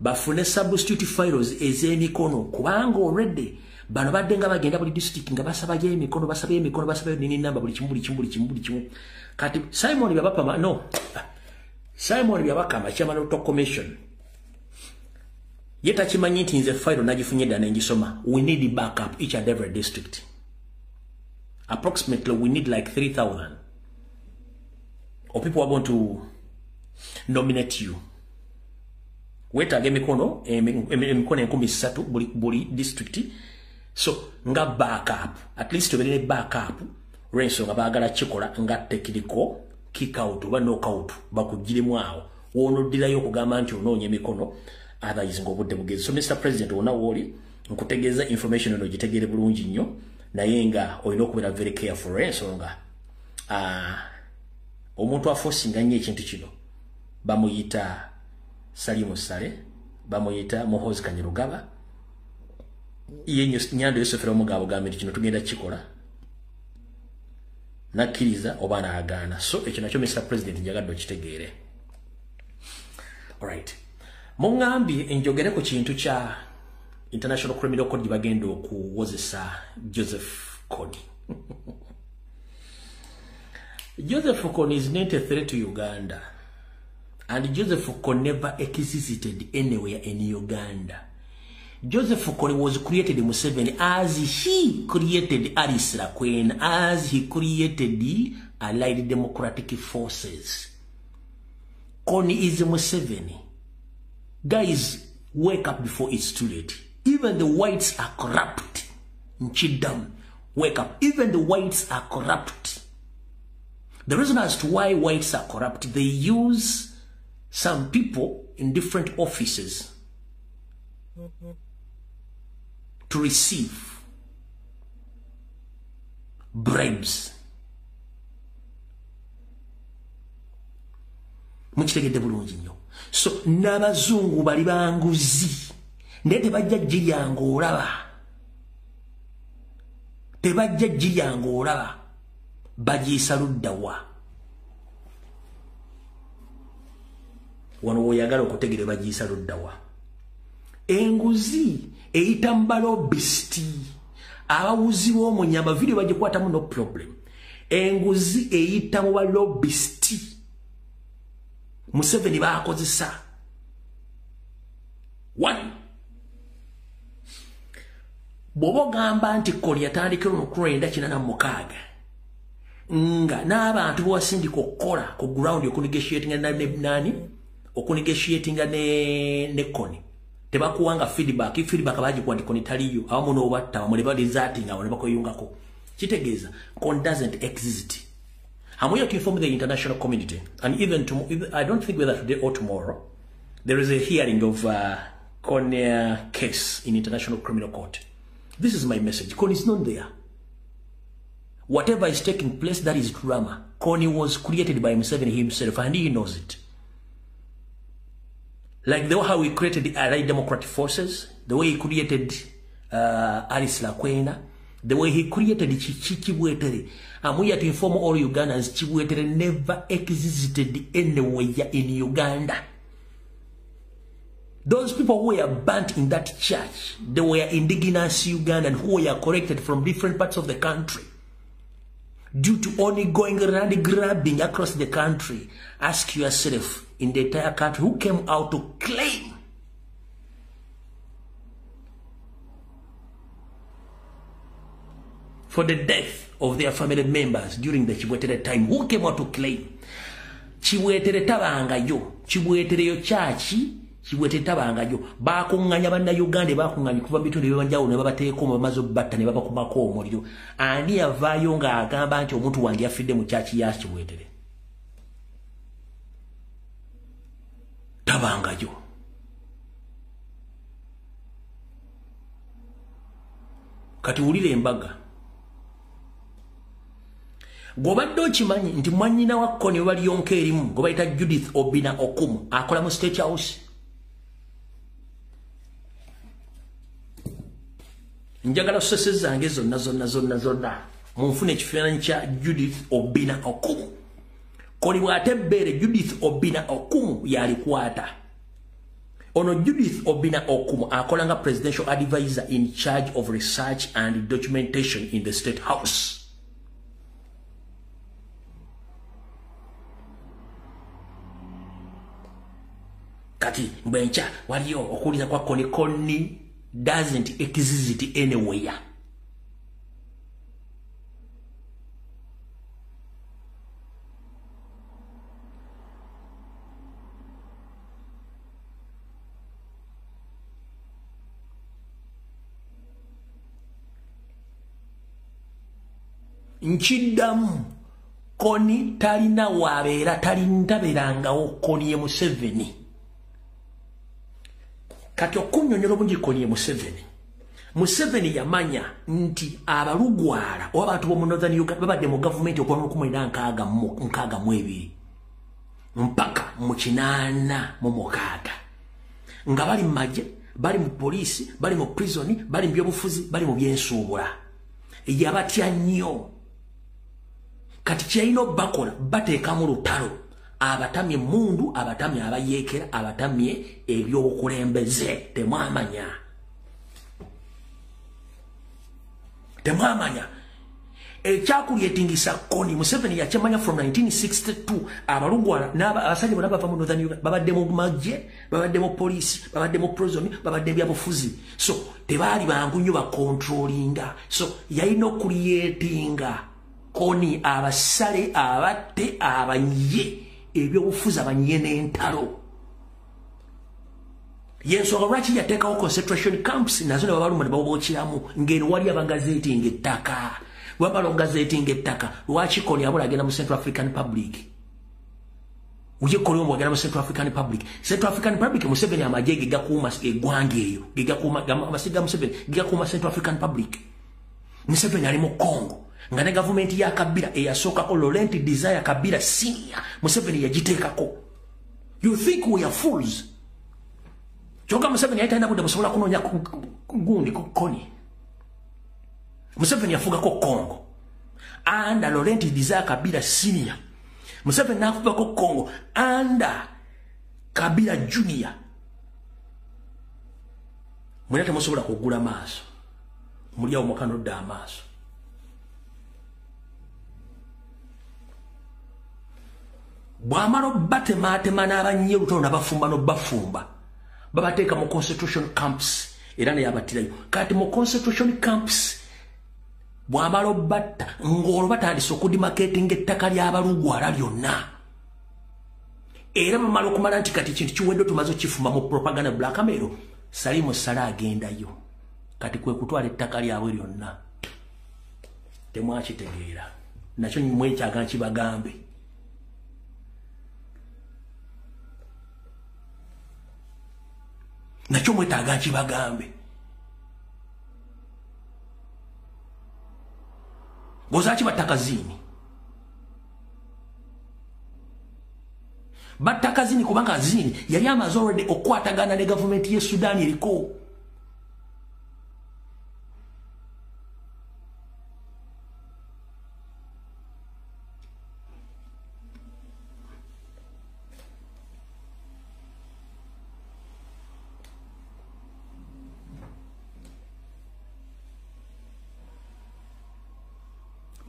bafune substitute files ez'emikono kubanga already bano badde nga bagenda buli district nga basaba emikono nini namba buli kimu kati Simon Byabakama chairman of commission yeta kimanyi nti nze file nagifunye dda nengisoma. We need backup each and every district. Approximately we need like 3,000 or people are going to nominate you. Wetaaga emikono 3,000 buli district. So nga backup at least obeere backup olw'ensonga baagala kikola nga technical kick out oba knock out bakugiremu awo woonoddirayo okugamba nti onoonya emikono otherwise ng'obudde bugezi. So Mr. President wonna wooli nkutegeeza information eno gitegeere bulungi nnyo naye nga olina okubeera very careful ensonga omuntu afosinga nnyo ekintu kino bamuyita Salimu Sale bamuyita Muhoozi Kanyarugaba ye Nyando Yosefera omugabo gambe kino tugenda kikola nakkiriza oba naagaana. So ekyo nakyo Mr. President njagadde okitegeere. Alright. Mungambye enjogere ku kintu kya International Criminal Code bagenda okuwozesa Joseph Kony. Joseph Kony is not a threat to Uganda. And Joseph Kony never existed anywhere in Uganda. Joseph Kony was created in Museveni as he created Alice Lakwena, as he created the Allied Democratic Forces. Kony is Museveni. Guys, wake up before it's too late. Even the whites are corrupt. Nchidam, wake up. Even the whites are corrupt. The reason as to why whites are corrupt, they use some people in different offices to receive bribes. Mukitegedde bulungi nnyo. So n'abazungu bali banguzi naye tebajja giryanga olaba. Tebajja giryanga olaba. Bagiisa luddawa. Wano woyagala okutegere bagiisa luddawa. Enguzi eyita mbalobisiti. Abawuzi b'omunyama video bagikwatamu no problem. Enguzi eyita mu balobisiti. Museveni baakozesa. One. Bobo gamba nti Kony yatandikira omukulenda 86. Nga n'abantu bwasindika okukola ku ground okunegotiatinga nani okunegotiatinga ne Kony. Tebakuwanga feedback. Feedback bagikuwa nti Kony taliyo. Abamu n'obatta bamwe balizatinga abo ne bakoyungako. Kitegeeza Kony doesn't exist. I'm here to inform the international community, and even I don't think whether today or tomorrow, there is a hearing of Kony case in International Criminal Court. This is my message. Kony is not there. Whatever is taking place, that is drama. Kony was created by Museveni himself, and he knows it. Like the way how he created the Allied Democratic Forces, the way he created Alice Lakwena, the way he created Chibwetere. I'm here to inform all Ugandans, Chibwetere never existed anywhere in Uganda. Those people who were burnt in that church, they were indigenous Ugandan who were collected from different parts of the country. Due to ongoing land grabbing across the country, ask yourself, in the entire country, who came out to claim for the death of their family members during the Chibwetere time. Who came out to claim? Chibwetere tabangayo. Chibwetereyo chachi. Chibwetere tabangayo. Bakunganya banda Uganda bakunganya kuva bitundu byanjawulo ne babateeko mu mazo batta ne babakumako omuliro. Ani avaayo nga agamba nti omuntu wange yafidde mu chachi ya Chibwetere. Tabangayo. Kati wulire embaga. Gobadde okimanyi nti mwanyina wa Kony wali yonka erimu gobayita Judith Obina Okumu akola mu State House. Njagala sose zange zonna munfune ekifaananyi kya Judith Obina Okumu. Kony bw'atebbeere Judith Obina Okumu yalikwata. Ono Judith Obina Okumu akola nga presidential advisor in charge of research and documentation in the State House. Kati mbencha waliyo okuliza kwa Kony doesn't exist anywhere. Nchiddamu Kony talina wabeera talintaberangawo Kony Museveni. Kati okunnyonnyola obungi Kony Museveni yamanya nti abalugwala oba abantu b'omu Northern Uganda babadde mu gavumenti okuva mu 1962 mpaka mu 1986 nga bali mu magye, bali mu poliisi, bali mu prisoni, bali mu byobufuzi, bali mu byensuubula. Yabatya nnyo. Kati kyalina bakola bateekamu lutalo. Abatamye mundu, abatamye abayeekera, abatamye ebyobukulembeze. Temwamanya. Ekyakulyetingisa Kony Museveni yakimanya from 1962 abalugwala n'abasajja bonna bava mu Northern Uganda babadde mu magye, babadde mu poliisi, babadde mu prison, babadde byabufuzi. So tebaali bangu nnyo bakontrolinga. So yalina okulyetinga Kony abasale abatte abanye ebyobufuzi abanye n'entalo. Yensonga lwaki yateekawo concentration camps nazo ne babaluma ne babokiramu ng'eno wali abagazeti ng'ettaka. Wabalo gazeti ng'ettaka lwaki Kony abula agenda mu Central African Republic. Uje Kony agenda mu Central African Republic. Central African Republic Museveni amagye gegakuuma eggwanga eyo gegakuuma amasiga Museveni gegakuuma Central African Republic. Museveni ali mu Congo nga ne gavumenti ya Kabila eyasookako Laurent Desire Kabila Senior Museveni yagiteekako. You think we are fools? Kyokka Museveni yayita budde busobola kunoonya gundi Kony. Museveni yafugako Congo anda Laurent Desire Kabila Senior. Museveni nafugako Congo anda Kabila Junior. Mwena temusobola kugula maaso mulyawo mukanodda amaaso. Bwamala batematema n'abannye lutono n'abafumba n'obafumba babateeka mu concentration camps era ne yabatirayo. Kati mu concentration camps bwamala batta ng'olwo batandise okudimaketinga ettaka ly'abalugwala lyonna. Era bamala okumala nti kati kintu kiwedde tumaze okifumba mu propaganda blackmail, Salimu Sala agendayo. Kati kwe kutwala ettaka lyabwe lyonna. Temwakitegeera. Nakyo mwekyaga kibagambe. Nakyo mwetaaga kibagambe. Gozaki batakazini. Batakazini kubanga zini yali amaze already okwatagana ne government ye Sudan eriko.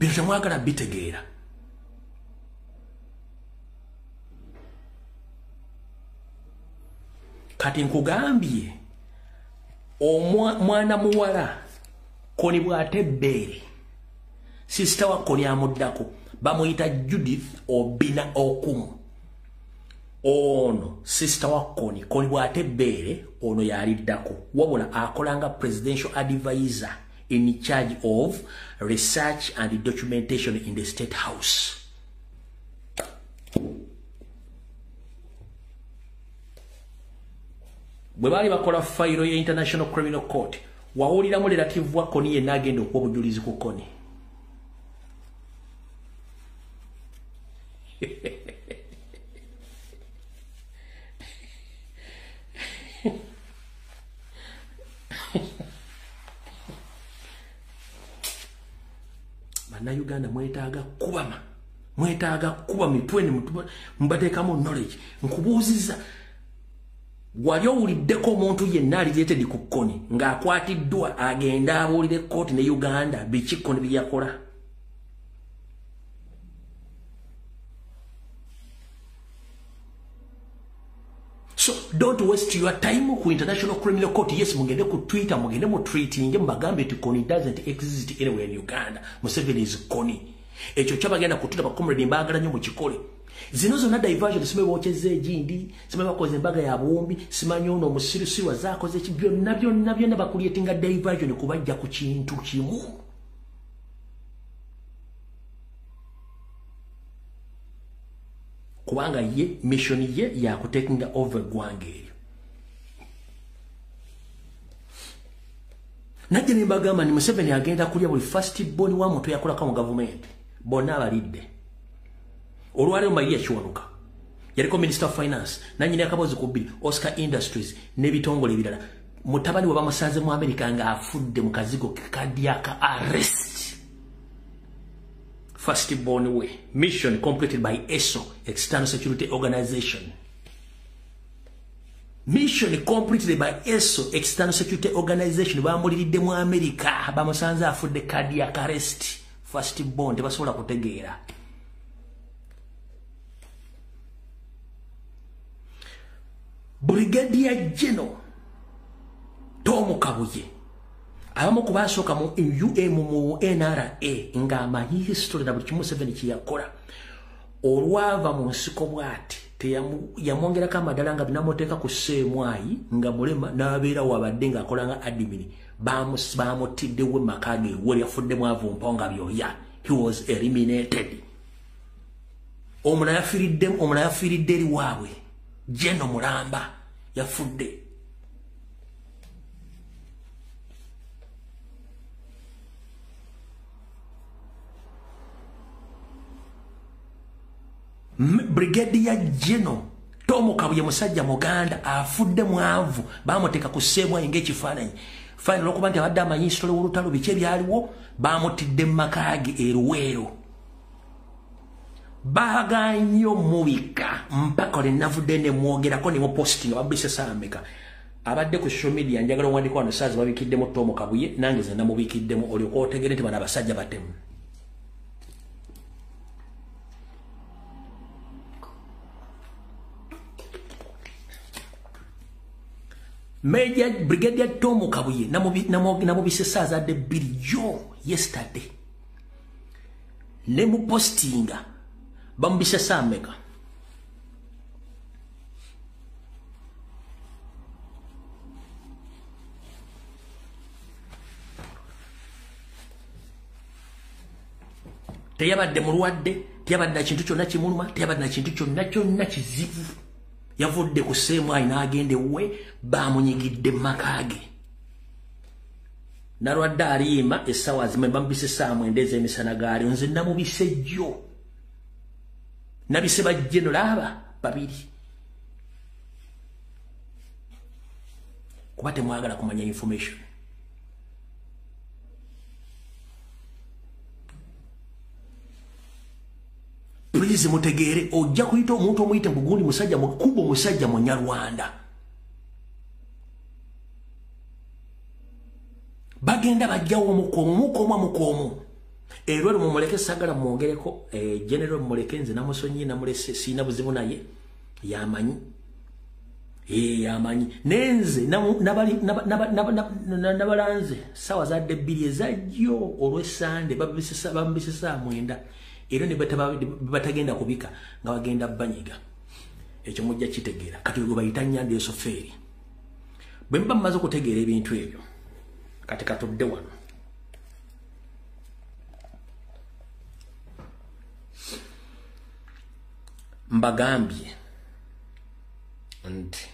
Bino temwagala bitegeera. Kati nkugambye mwana muwala Kony bw'atebbeere sister wa Koni amuddako bamuyita Judith Obina Okumu. Ono sister wa Koni bwate bere ono yaliddako wabula akolanga presidential advisor in charge of research and documentation in the State House. Bwe bali bakola file ya International Criminal Court wawuliramu relative wa Koni yenna agenda okuwa obujulizi ku Koni. Bana Uganda mwetaaga kuba mitweni mbateekamu knowledge nkubuuziza wali owuliddeko omuntu yenna alireetedi ku Koni ng'akwatiddwa agenda abuulire kooti ne Uganda biki Koni bye yakola. So don't waste your time ku International Criminal Court. Yes, mugende ku Twitter, mugende mu tweeting mbagambe ti Koni doesn't exist anywhere in Uganda. Museveni is Koni. Ekyo kyabagenda kutula ba comrade mbagala nnyo mu kikole. Zino zonna diversion simwe bocheze ejindi, simwe bakoze embaga ya bombi, simanyo ono musirusi wazakoze ekibyo nabyo bakulietinga diversion kubajja ku kintu kimu. Kubanga ye mission ye ya kutekinga over Gwange. Najje nimbagamba ni Museveni agenda kulya buli first born wa muntu yakola kama government. Bonna balidde. Olwale Maria Chiwanuka yaliko Minister of Finance nanyine akabozi kubiri Oscar Industries nebitongole birala mutabani wa bamusanze mu America nga afudde mu kazigo cardiac arrest. First born way mission completed by ESO External Security Organization. Mission completed by ESO External Security Organization bamulidde mu America bamusanze afudde cardiac arrest. First born tebasobola kutegeera. Brigadier General Tom Kabuye abamu kubasooka mu UM mu NRA nga amanyi history na buli kimu Museveni kiyakola olwava mu nsiko bwati yamwongerako amadala nga binamuteeka ku Ssemwayi nga mulema n'abeera wabadde ng'akola nga admin baamutiddewo makage wali yafuddemu avumpa nga byoya. He was eliminated. Omulala yafiiridde eri waabwe Jeno Mulamba yafudde. Brigadier General Tom Kabuye musajja muganda afudde mwavu bamuteeka ku Ssemwayi ng'ekifaananyi. Final okuba nti abadde amanyi history w'olutalo biki ebyaliwo bamutidde mu makage e Luweero. Baganyo mubika mpaka le navudde ne mwogerako ne mu posting ababise saameka abadde ku social media njagala wandiko wano saazi babikiddemu Tom Kabuye nange ze namubikiddemu oli ko otegere nti bana abasajja batemu. Major Brigadier Tom Kabuye namubise saaza de biljo yesterday ne mu postinga bambise saameka teyabadde mulwadde teyabadde kintu kyonna kimuluma teyabadde kintu kyonna kizibu yavudde ku Ssemwayi n'agende we baamunyigidde makage nalwadde aliima essaawa zimwe bambise saamu endeeza emisana gaali nze namubise jjo nabise bajjeno laba babiri kuba temwagala kumanya information. Please mutegere ojja kuyita omuntu omuyite bugundi musajja mukubo musajja Munyarwanda bagenda bajjawo mukomu erwero mumuleke sagala mwongereko General muleke nze namusonyi namulese sina buzibu naye yamanyi amanyi nenze nabalanze sawa za debiri ezajjo olw'Essande babisisa mwenda era ne batagenda kubika nga bagenda banyiga ekyo mujja kitegeera kati gwe bayita Nyanda Esofeeri bwe mba mmaze okutegeera ebintu ebyo kati katudde wano mbagambye nti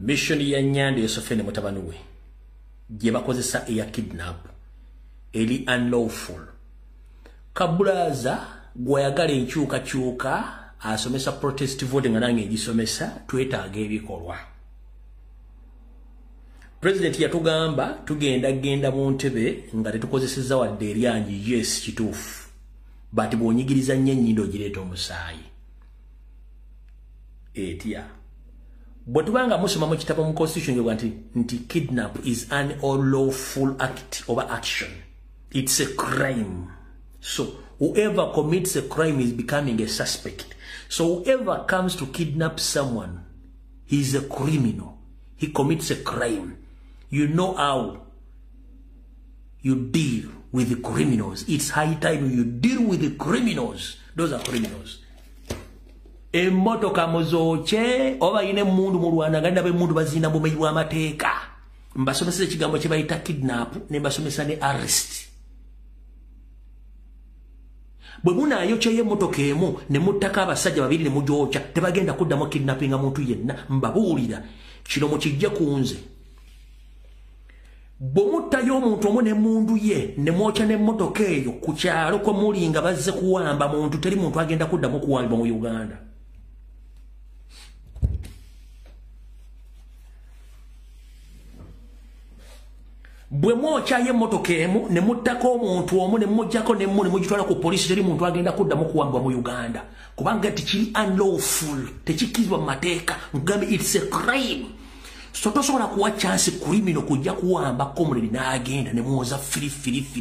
mission ya Nyanda Esofeeri mutabani we gye bakozesa eya kidnap eri unlawful kabulaza gwayagala enkyukakyuka asomesa protest voting nga nange egisomesa twetaaga ebikolwa president yatugamba tugenda mu ntebe nga tetukozesezza wadde eryanyi yes kituufu but bw'onyigiriza nnyo ennyindo gireeta omusaayi etya bwe tubanga musoma mu kitabo mu constitution yoga nti kidnap is an unlawful act or action. It's a crime. So whoever commits a crime is becoming a suspect. So whoever comes to kidnap someone, he's a criminal. He commits a crime. You know how you deal with the criminals. It's high time you deal with the criminals. Those are criminals. Emotoka muzoche oba ine mundu mulwana ganda be mundu bazina bumenyi bwa mateeka mbasomesa ekigambo kye bayita kidnap ne mbasomesa ne arrest bwe munaayo kye emotoka emu ne muttaka abasajja babiri ne mujocha tebagenda kuddamu kidnapping muntu yenna mbabuulira kino mukijja kunze bwe muttayo omuntu omu ne mundu ye ne mwocha ne emotoka eyo ku kyalo ko mulinga bazze kuwamba muntu teri muntu agenda kuddamu kuwamba mu Uganda. Bwe mwocha ye motoka emu ne muttako omuntu omu ne mujjako ne mugitwala ku police teri muntu agenda kuddamu kuwamba mu Uganda kubanga tikiri unlawful tekikizwa mateeka ngambe it's a crime. So tosobola kuwa chance criminal kujja kuwamba comrade na agenda ne muoza firi.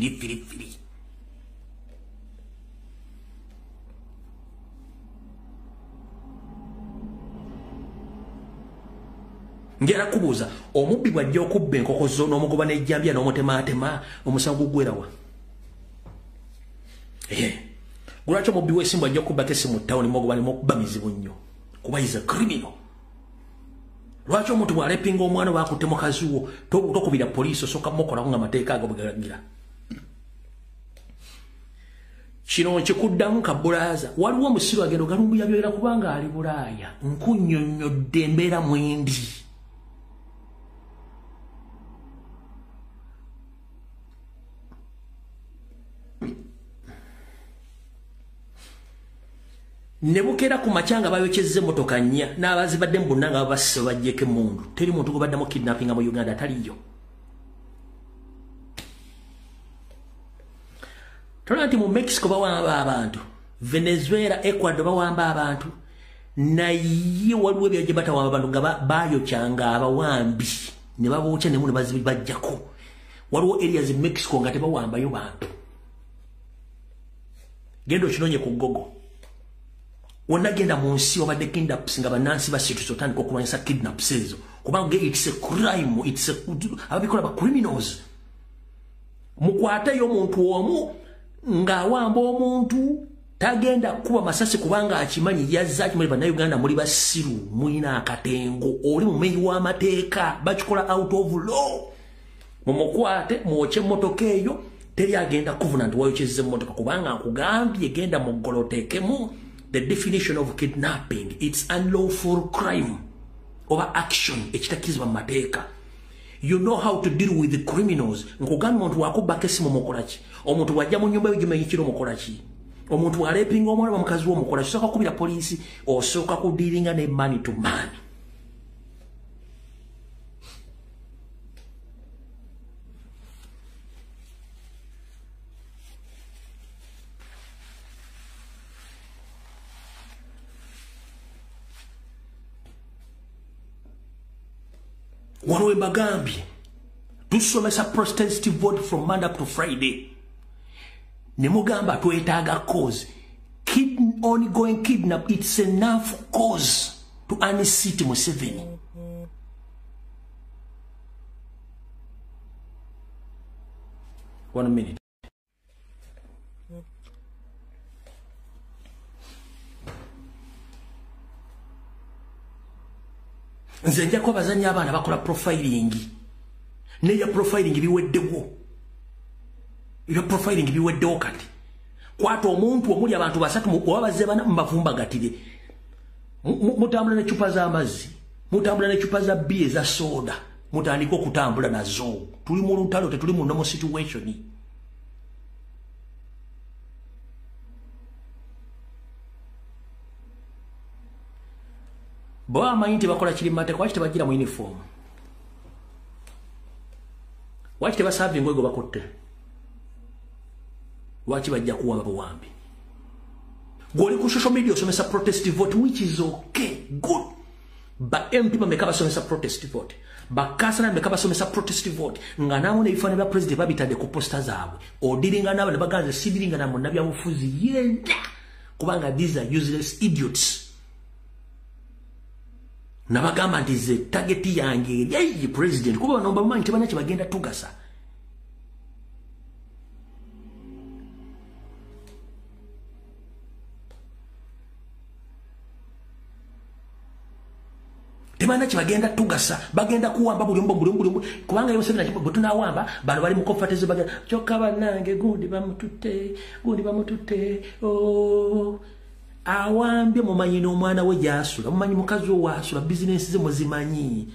Ngera kubuza omubbi bwajja okubba enkoko zo n'omugoba n'ejjambya n'omutematema omusango gugwerawa. Gulwaki omubbi w'essimbu ajja okubba kesi mu ttawuni mugoba ne mukuba mizibu nnyo kuba is a criminal. Lwaki omuntu bw'alepinga omwana baakutte mukazi wo tokubira poliisi osooka mukolako nga mateeka ago bwe galagira. Kino nkikuddamu kabulaaza waliwo omusiru agenda ogalumbuya byera kubanga ali Bulaaya nkunnyonnyodde embeera mwendi. Nebukera ku machanga bayokyezze motoka nnya n'abazibadde mbunanga babasse bajjeke mundu teri muntu gobaddamu kidnapping mu Uganda taliyo. Tonanti mu Mexico bawamba abantu, Venezuela, Ecuador bawamba abantu, naye waliwo ebyaje batawamba abantu nga bayokyanga abawambi ne baboocha ne muno bazibajjako. Waliwo areas in Mexico nga tebawambayo bantu. Gendo kinonye ku Google. Wonna genda mu nsi wabadde kidnaps nga bannansi basituso tandika okumanyisa kidnaps ezo kubanga it's a crime, it's a ababikola ba criminals. Mukwatayo omuntu omu ng'awamba omuntu tagenda kuba masasi kubanga akimanyi yazza akimali bannayuganda muli basiru mulina akatengo oli mumenyi w'amateeka bakikola out of law. Mumukwate mwoche motoka eyo teri agenda kuvuna nti wayokyezze motoka kubanga akugambye genda muggoloteekemu. The definition of kidnapping, it's unlawful crime over action. Ekitakizwa mateeka. You know how to deal with the criminals. Nkugamba omuntu wakuba kesi mu mukolaki. Omuntu wajja mu nyumba y'ogimenyi kiro mukolaki. Omuntu walepinga omwana wa mukazi wo mukolaki. Soka kubira poliisi osooka kudiringa ne money to man. Waliwo bagambye tusomesa protest vote from Monday up to Friday. Ne mugamba twetaaga cause. Ongoing kidnap, it's enough cause. to unseat Museveni. One minute. Nze nja ko bazanya abana bakola profiling. Ne ya profiling biweddewo. Ira profiling biweddewo kati. Kwato omuntu omuli abantu basatu wabaze bana mbavumbagatire. Mutambula ne chupa za amazi. Mutambula ne chupa za beer za soda. Mutandika okutambula nazo. Tuli mu lutalo tetuli mu normal situation. Boa amayinti bakola kirimate kwaki tebagira mu uniform. Waki tebasavinga ngoego bakotte. Waki bajja kuwamba buwambi. Goli ku social media osomesa protest vote, which is okay, good. Ba MP bameka basomesa protest vote. Ba kasana bameka basomesa protest vote. Nga nawo ne bifane bya president babitade ku poster zaabwe. Odiringa nabo ne baganze sibiringa na munabya bufuzi yenda. Kubanga these are useless idiots. Nabagamba ndize target yange yeye president kuba nomba manyi tebana kibagenda tugasa. Temana kibagenda tugasa bagenda kuwamba buli kubanga yose na butuna wamba bano bali mu comfortable bagenda choka banange gundi bamutute oh awambye mumanyi n'omwana we jasula mumanyi mukazi wo wasula business ze muzimanyi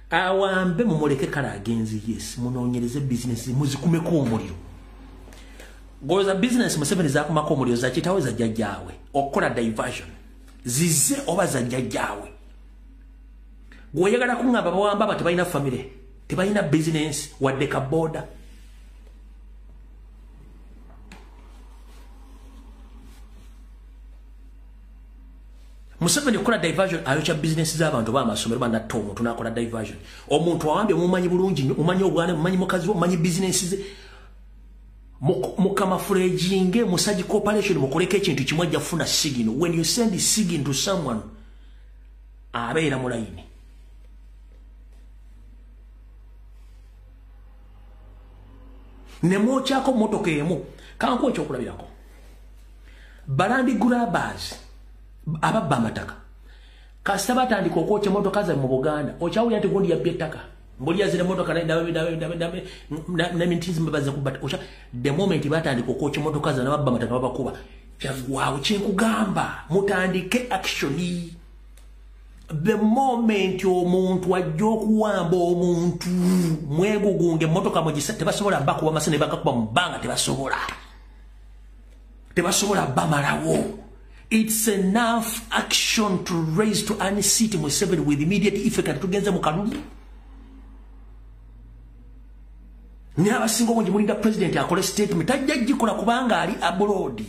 awambe mumuleke kala agenzi yes munonyereze business muzikumeko omuliro goza business Museveni za kumako omuliro za kitawe za jajjawe okola diversion zize oba za jajjawe goyagala kungamba bawamba batabayina family tebayina business wadde ka border Museveni okola diversion ayocha business z'abantu b'amasomero bana tomu tunakola diversion omuntu awambye mumanyi bulungi umanyi obwane mumanyi mukazi mumanyi business ze mukama frejinge musaji corporation mukoleka ekintu kimwe ajja funa signal when you send the signal to someone abeera mu line nemo chako motoka emu kanko ekyokulabirako balandi grabbers ababba amataka kasita batandika okwocha motoka za mu Buganda ochawulira nti gundi yabbye ettaka mbuli yazire motoka na mintizi mbaza kubata ocha the moment batandika okwocha motoka za nababba amataka babakuba kyagwawo kyekugamba mutandike action the moment omuntu ajja okuwamba omuntu mwegugunge motoka mugisa tebasobola bakuba masene bakakuba mu bbanga tebasobola bamalawo. It's enough action to raise to unseat Museveni with immediate effect tugenze mu kalulu. Ni abasinga obungi mulinda president akole statement ajja gikola kubanga ali abroad.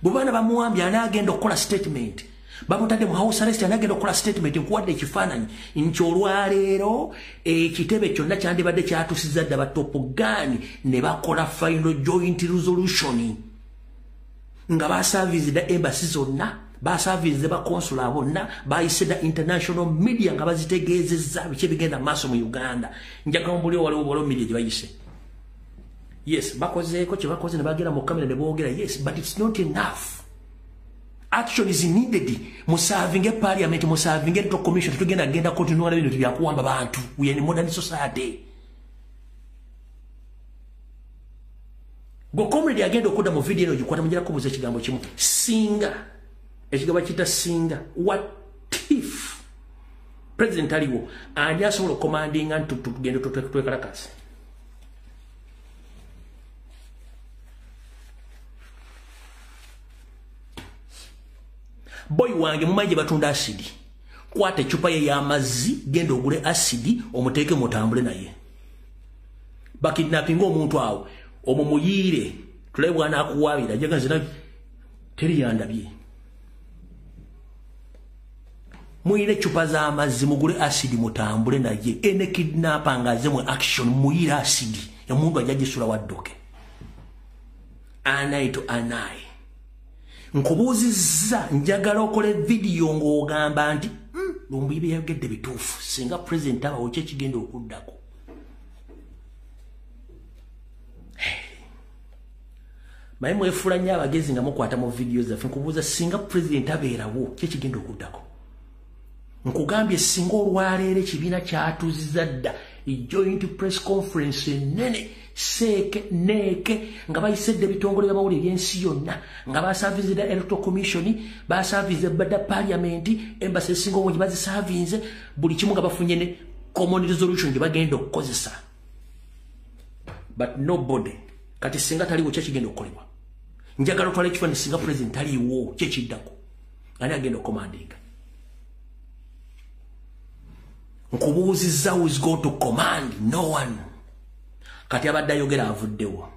Bubana bamuwambye anagenda okukola statement. Bamutadde mu house arrest anagenda okukola statement nkuwadde ekifaananyi nkyolwaleero ekitebe kyonna kyandibadde kyatusiza dda batopogani ne bakola final joint resolution. Nga baservice da embassy zonna baservice ba consular bonna bayise da international media nga bazitegeezezza biki bigenda maaso mu Uganda njaga mbuli waliwo bolo media gye bayise yes bakozeeko kye bakoze ne bagera mu kamera ne boogera yes but it's not enough. Action is needed mu serving a parliament mu serving a commission tugenda continue na bintu byakuwamba bantu we are in modern society. Go comedy agenda okuda mu video eno gikwata mujira kubuza ekigambo kimu singa ekigambo kita singa what if president aliwo ani asobola commanding and tugenda twekalakasi boy wange mumaje batunda acid kwate chupa ye ya mazi genda ogule acid omuteke mutambule naye bakidnapping omuntu awo omumuyire tulebwa na kuwabira jaga zina teri yandabye muyire chupa za amazi mugule acid mutambule naye ene kidnapper ngaze mu action muyire acid ya mungu ajajisula waddoke anai to anai nkubuziza njagala okole video ng'ogamba nti Lumbuye yayogedde bituufu singa president abawo kye kigenda okuddako. Maye mwefuula nnyo abagezi nga mukwata mu videos zaffe nkubuuza singa president abeerawo kye kigenda okuddako. Nkugambye singa olwaleero ekibiina kyatuuziza dda joint press conference ennene seeke neeke nga bayisedde ebitongole by'amawulire by'ensi yonna nga basaavizidde electoral commission basaavize badda parliament embassy esinga obungi bazisaavinze buli kimu nga bafunye ne common resolution gye bagenda okukozesa. But nobody kati singa taliwo kye kigenda okukolebwa. Njagala otwala ekifaananyi singa president taliwo kye kiddako ani agenda okukomandinga. Nkubuuzizza who is going to command? No one. Kati abadde ayogera avuddewo.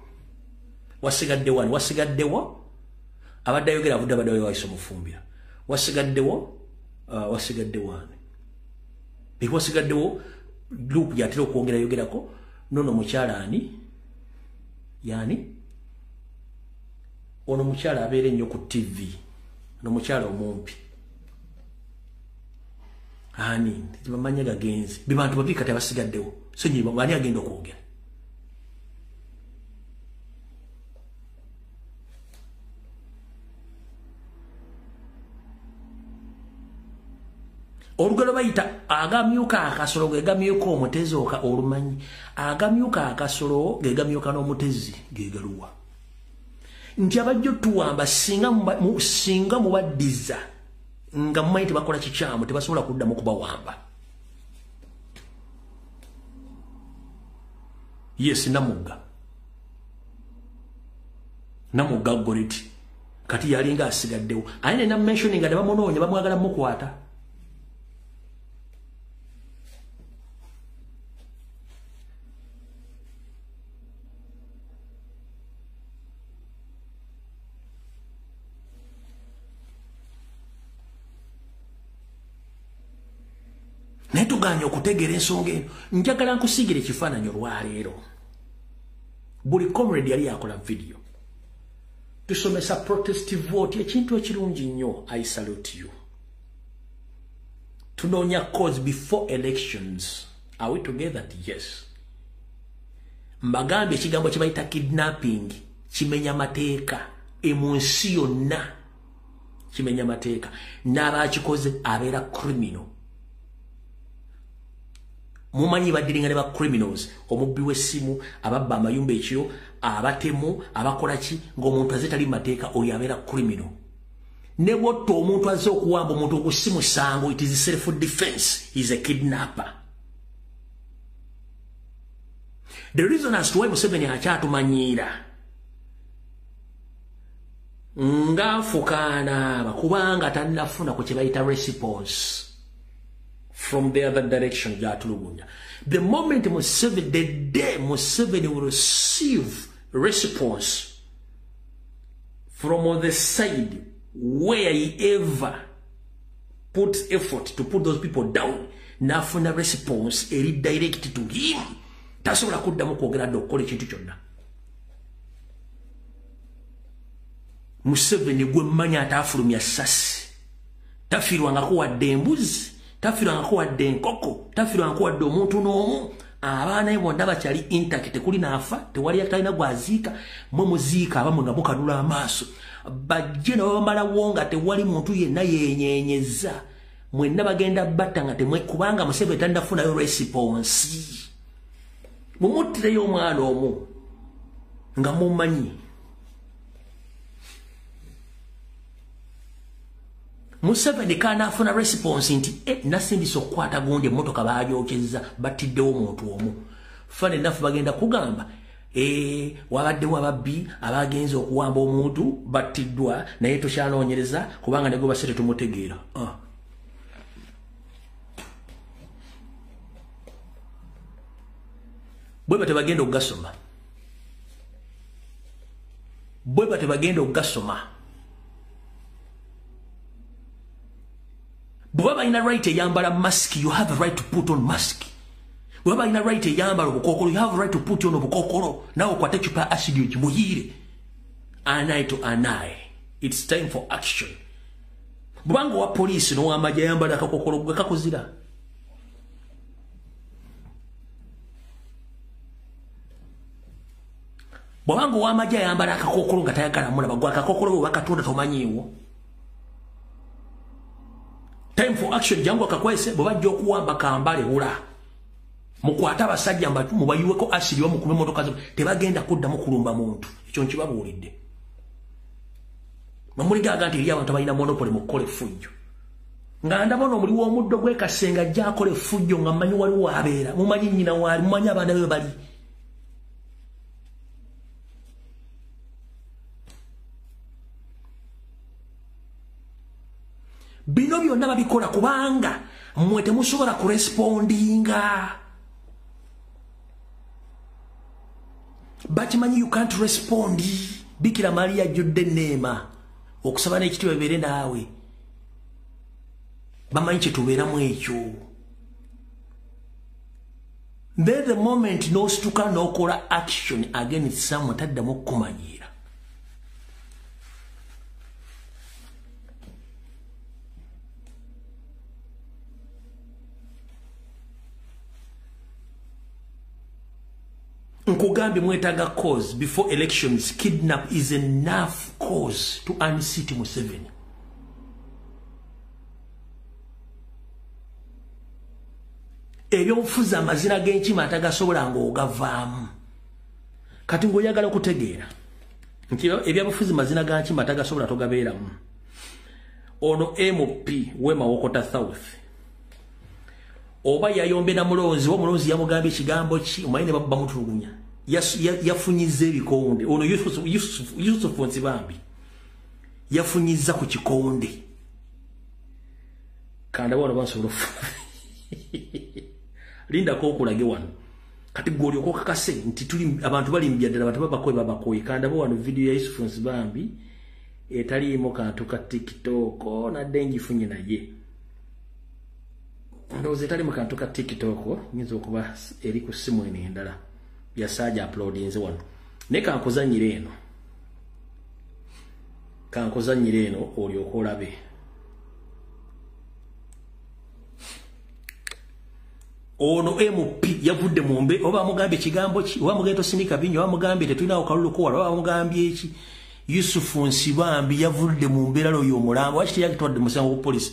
Wasigaddewo ani? Wasigaddewo? Abadde ayogera avudde abadde wayise omufumbira. Wasigaddewo? Wasigaddewo ani? Wasigaddewo group yatera okwongera ayogerako. Nono mukyala ani? Yani? Ono mukyala abeera ennyo ku TV. Ono mukyala omumpi. Ani, tibamanya gagenzi. Bibantu babi kati abasigaddewo. So nyi bani agenda okwogera. Olugero bayita agamyuka akasolo gegamyuka omutezooka olumanyi. Agamyuka akasolo gegamyuka n'omutezi gegaluwa. Nti abajjo tuwamba singa mubaddiza nga mmanyi tebakola kikyamu tebasobola kuddamu kubawamba. Yes, Namugga Goriti kati yalinga asigaddewo ayine na mentioning nga tebamunoonya bamwagala mukwata. Netuganya okutegeera ensonga eno. Njagala nkusiigire ekifaananyi olwaleero. Buli comrade yali akola video. Tusomesa protest vote ekintu ekirungi nnyo. I salute you. Tunoonya cause before elections. Are we together? Yes. Mbagambye ekigambo kye bayita kidnapping kimenya mateeka mu nsi yonna. Kimenya mateeka. N'abakikoze abeera criminal. Mumanyi badiringa ne ba criminals omubbi w'essimu ababba amayumba ekyo abatemu abakola ki ng'omuntu azetali mateeka oyo abeera criminal. Ne bwotto omuntu azze okuwamba omuntu okusimu sango, it is self defense, he is a kidnapper. The reason as to why Museveni akyatumanyiira ng'afukaana bakubanga tannafuna ku kye bayita response from the other direction. The moment Museveni, the day Museveni will receive response from the side where he ever puts effort to put those people down, nafuna response eri direct to him, tasobola kuddamu kwogera okukola ekintu kyonna. Museveni gwe mmanyi ataafulumya ssasi tafirwangako wadde embuzi, tafirwangako wadde enkoko, tafirwangako wadde omuntu n'omu. Abaana be bonna bakyali intact, tekuli naafa, tewali atalina gwaziika, mwe muziika abamu nga mukanula amaaso. Bajje nabo bamalawo nga tewali muntu yenna yeenyenyeza, mwenna bagenda batta nga temwe, kubanga Museveni tannafunayo response. Mumuttireyo omwana omu nga mumanyi. Museveni kanaafuna response nti nasindisa okukwata gundi emmotoka baagyokeza battiddewo omuntu omu. Fane naffe bagenda kugamba wabaddewo ababbi abagenza okuwamba omuntu battiddwa naye tokyanoonyereza kubanga ne gwe basse tetumutegeera. Bwe bate bagenda okugasoma. Bwe bate bagenda okugasoma. Bwaba ina right eyambala mask, you have a right to put on mask. Bwaba ina right eyambala obukokolo, you have a right to put on obukokolo. Now kwate chupa acid yimuyire. Eye to an eye. It's time for action. Bwango wa police no amaje yambala akakokolo gwe kakuzira. Bwango wa amaje yambala akakokolo ngatayagala muna bagwa akakokolo bakatunda tomanyiwo. Time for action jangu akakwese bwajjo kuwamba kambale ula. Mukwata abasajja mbatu mubayiweko asiri wa mukume motoka zo tebagenda kudda mukulumba muntu. Ekyo nkibabuulidde. Mamuliga nti abantu balina monopoly mukole fujjo. Nga ndabona omuli w'omuddo gwe kasenga ajja akole fujjo nga mmanyi wali wabeera. Mumanyi nnyina wali, mumanyi abaana be bali. Bino byonna babikola kubanga mmwe temusobola kurespondinga. Bakimanyi you can't respond. Bikira Maria judde neema. Okusaba n'ekitiibwa bibeere naawe. Bamanyi kye tubeeramu ekyo. Then the moment n'osituka n'okola action against someone taddamu okukumanyiira. Nkugambi mwetaga cause before elections. Kidnap is enough cause to unseat Museveni. Ebyobufuzi amazina g'enkima atagasobola ng'ogavaamu. Kati ng'oyagala okutegeera nti ebyobufuzi mazina g'enkima atagasobola togabeeramu. Ono MP Wema Wokota South oba yayombe na mulonzi wo mulonzi yamugambye ekigambo ki omanyi ne bamutulugunya yafunyiza ebikonde. Ono Yusuf Nsibambi yafunyiza ku kikonde kanda wano basobola linda ko okulage wano kati goli okokakase nti tuli abantu bali mbyadala abantu babakoye kanda wano video ya Yusuf Nsibambi etaliimo kantu ka TikTok nadde ngifunye naye. Ndoze etali mu kantu ka TikTok nyinza okuba eri ku simu eno endala byasajja uploadinze wano. Ne kankuzanyire eno olyoka olabe. Ono MP yavudde mumbe oba amugambye ekigambo ki oba amugambye tosinika binyo oba amugambye tetulinawo kalulu kuwala oba amugambye eki. Yusuf Nsibambi yavudde mu mbeera loyo omulambo wakiti yakitwadde musango ku police.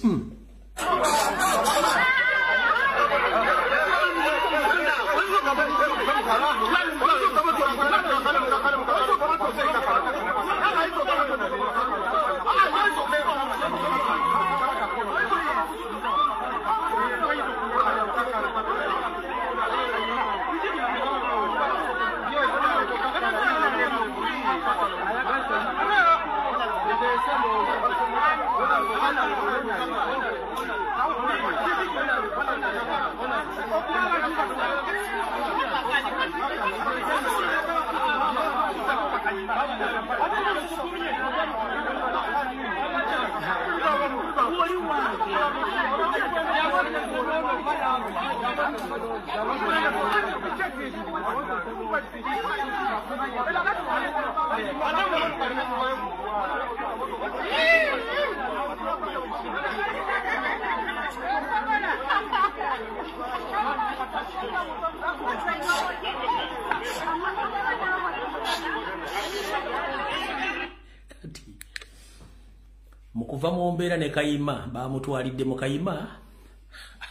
Mukuva mu mbeera ne Kayima bamutwalidde mu Kayima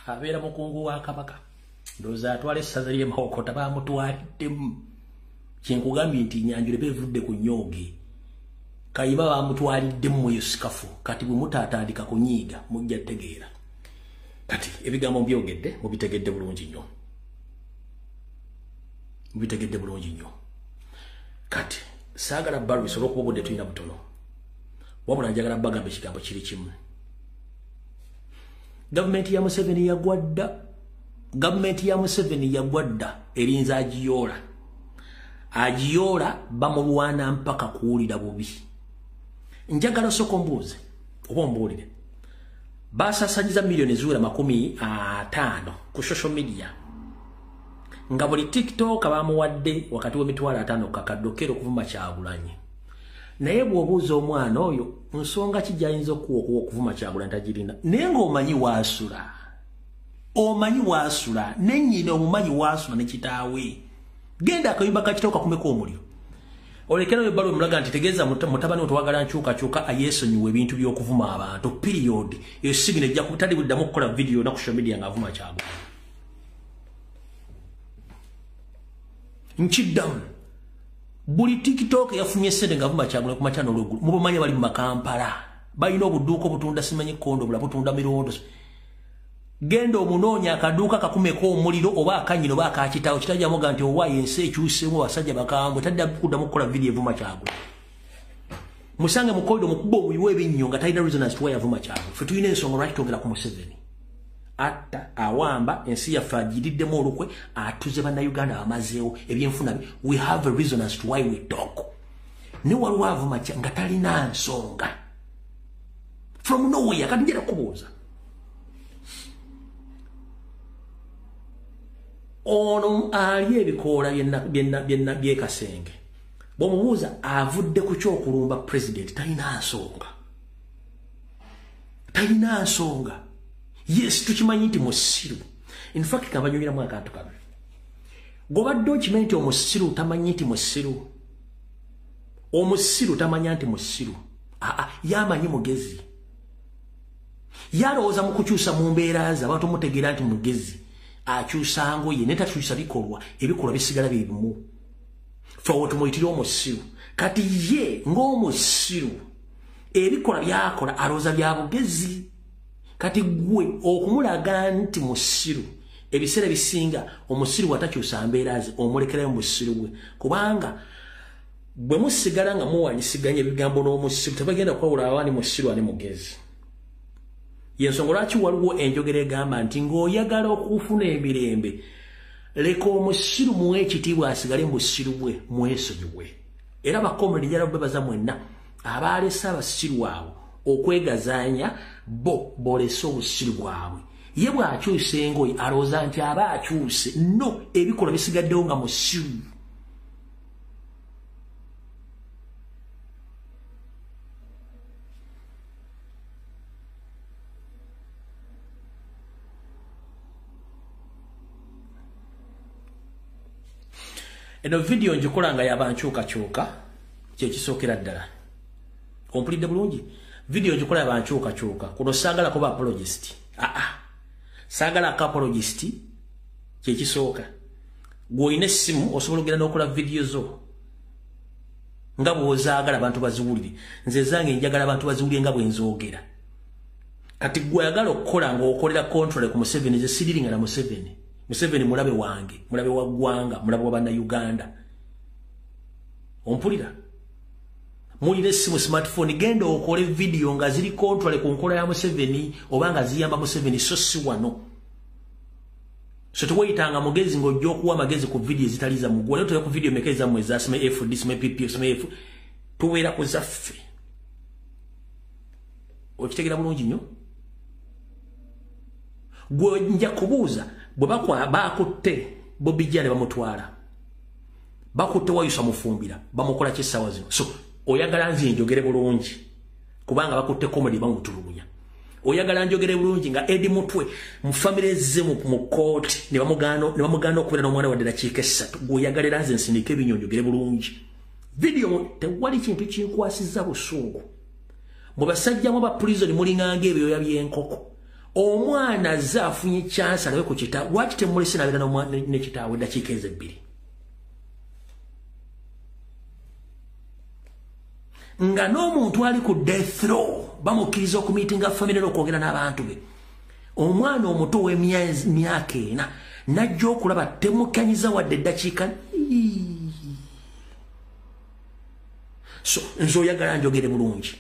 abeera mukungu wa Kabaka ndoza atwale essaza lye Mawokota bamutwaliddemu. Kyenkugambye nti nyanjule bevudde ku nnyooge. Kayima bamutwaliddemu eyo sikafu kati bwe mutaatandika kunyiiga mujja tegeera. Kati ebigambo byogedde mubitegedde bulungi nnyo. Mubitegedde bulungi nnyo. Kati saagala balo bisobola okuba obudde tulina butono. Wabula njagala bagamba ekigambo kiri kimu. Gavumenti ya Museveni yagwadda erinza agiyoola. Agiyoola bamulwana mpaka kuwulira bubi. Njagala soko mbuuze oba mbuulire. Basasanyiza milioni ziwera 50 ku social media. Nga buli TikTok bamuwadde wakati w'emitwalo 5 kakadokero okuvuma Kyagulanyi. naye bw'obuuza omwana oyo nsonga ki gy'ayinza okuvuma Kyagulanyi tagirinda naye ng'omanyi waasula nennyina omumanyi waasula ne kitaawe genda akayumba kakitaawo kakumeko omuliro olekerayo ebbala omulaga nti tegeeza mutabani otwagala nkyukakyuka ayeesonyiwa ebintu by'okuvuma abantu period eyo sigino ejja tali buddamu okukola vidiyo na ku social media ng'avuma Kyagulanyi nkiddamu buli TikTok yafunye sente ng'avuma Kyagulanyi ku makyano olw'eggulu mubumanyi bali mu makampala balina obuduuka obutunda simanyi kondo bula butunda mirondo genda omunoonya akaduuka kakumeko omuliro oba akanyino oba akakitaawo kitajjamuga nti owaayo ensi ekyuseemu abasajja bakambwe tadda kuddamu okukola vidiyo evuma Kyagulanyi musange mukoido mukuba omuyiwa ebinnyo nga talina resonance tuwa yavuma Kyagulanyi fe tulina ensonga lwaki twogera ku Museveni atta awamba ensi yaffe agiriddemu olukwe atuze bannayuganda bamazeewo ebyenfuna we have a reason as to why we talk ne waliwo avuma nga talina nsonga from nowhere kati njera kubuuza ono ali ebikoola byekasenge bw'omubuuza avudde ku kyokulumba president talina nsonga yes tukimanyi nti musiru in fact kabanyumiramu akantu kabe gobadde okimanyi nti omusiru tamanyi nti musiru omusiru tamanya nti musiru yamanyi mugezi yalowooza mu kukyusa mu mbeera ze abantu mutegeera nti mugezi akyusa ngoye ne takyusa bikolwa ebikolwa bisigala bye bimu ffe tumuyitira omusiru kati ye ng'omusiru ebikolwa byakola alowooza bya bugezi kati gwe okumulaga nti musiru ebiseera bisinga omusiru watakyusa mbeera ze omulekerayo mu busiru bwe kubanga bwe musigala nga muwanyisiganya ebigambo n'omusiru tebagenda kwawula awaani musiru ani mugezi yensonga lwaki waliwo enjogera egamba nti ng'oyagala okufuna emirembe leka omusiru muwe ekitiibwa asigale mu busiru bwe mwesonyiwe era bakomedi njala bebaza mwenna abaalese abasiru abo okwegazaanya bo bolese obusiru bwabwe ye bw'akyusa engoye alowooza nti aba akyuse no ebikolwa bisigaddewo nga musiru eno video njikola nga yabankyukakyuka kyekisookera ddala ompulidde bulungi video njikola yabankyukakyuka kuno saagala kuba apologist saagala akapologist kyekisooka gw'olina essimu osobola okugenda n'okola video zo nga bw'ozaagala abantu baziwulire nze zange njagala abantu baziwulire nga bwe nzoogera kati gw'oyagala okukola ng'okolera control ku Museveni ze siriringa na Museveni mulabe wange mulabe wa ggwanga mulabe wa bannayuganda ompulira mulina essimu smartphone genda okole video nga ziri control ku nkola ya Museveni oba nga ziyamba Museveni so si wano so tuweyitanga mugezi ng'ojja okuwa amagezi ku video ezitaliza mugwa lero ku video mekeza mweza asime FD asime PP asime F tuweera ku zaffe okitegera bulungi nnyo gwe nja kubuuza bwe bakutte Bobby Jane bamutwala bakutte Wayusa Mufumbira bamukola ky'essaawa zino so oyagala nzi njogere bulungi kubanga bakutte comedy bamutulugunya oyagala njogere bulungi nga Eddie Mutwe mu family ze mu court ne bamugano okubera n'omwana wa ddakiika essatu gweoyagalera nze nsindika ebinyonjogere bulungi video tewali kintu kinkwasizza busungu mu basajjamu ba prison mulinganga ebyoya by'enkoko omwana zaafunye chance alabe ku kitaawe lwaki temulese nabera n'omwana ne kitaawe ddakiika ezebbiri nga n'omuntu ali ku death row bamukkiriza okumiitinga famire n'okwogera n'abantu be omwana omuto w'emyaka 4 najja okulaba temukanyiza wadde eddakiika so nze oyagala njogere bulungi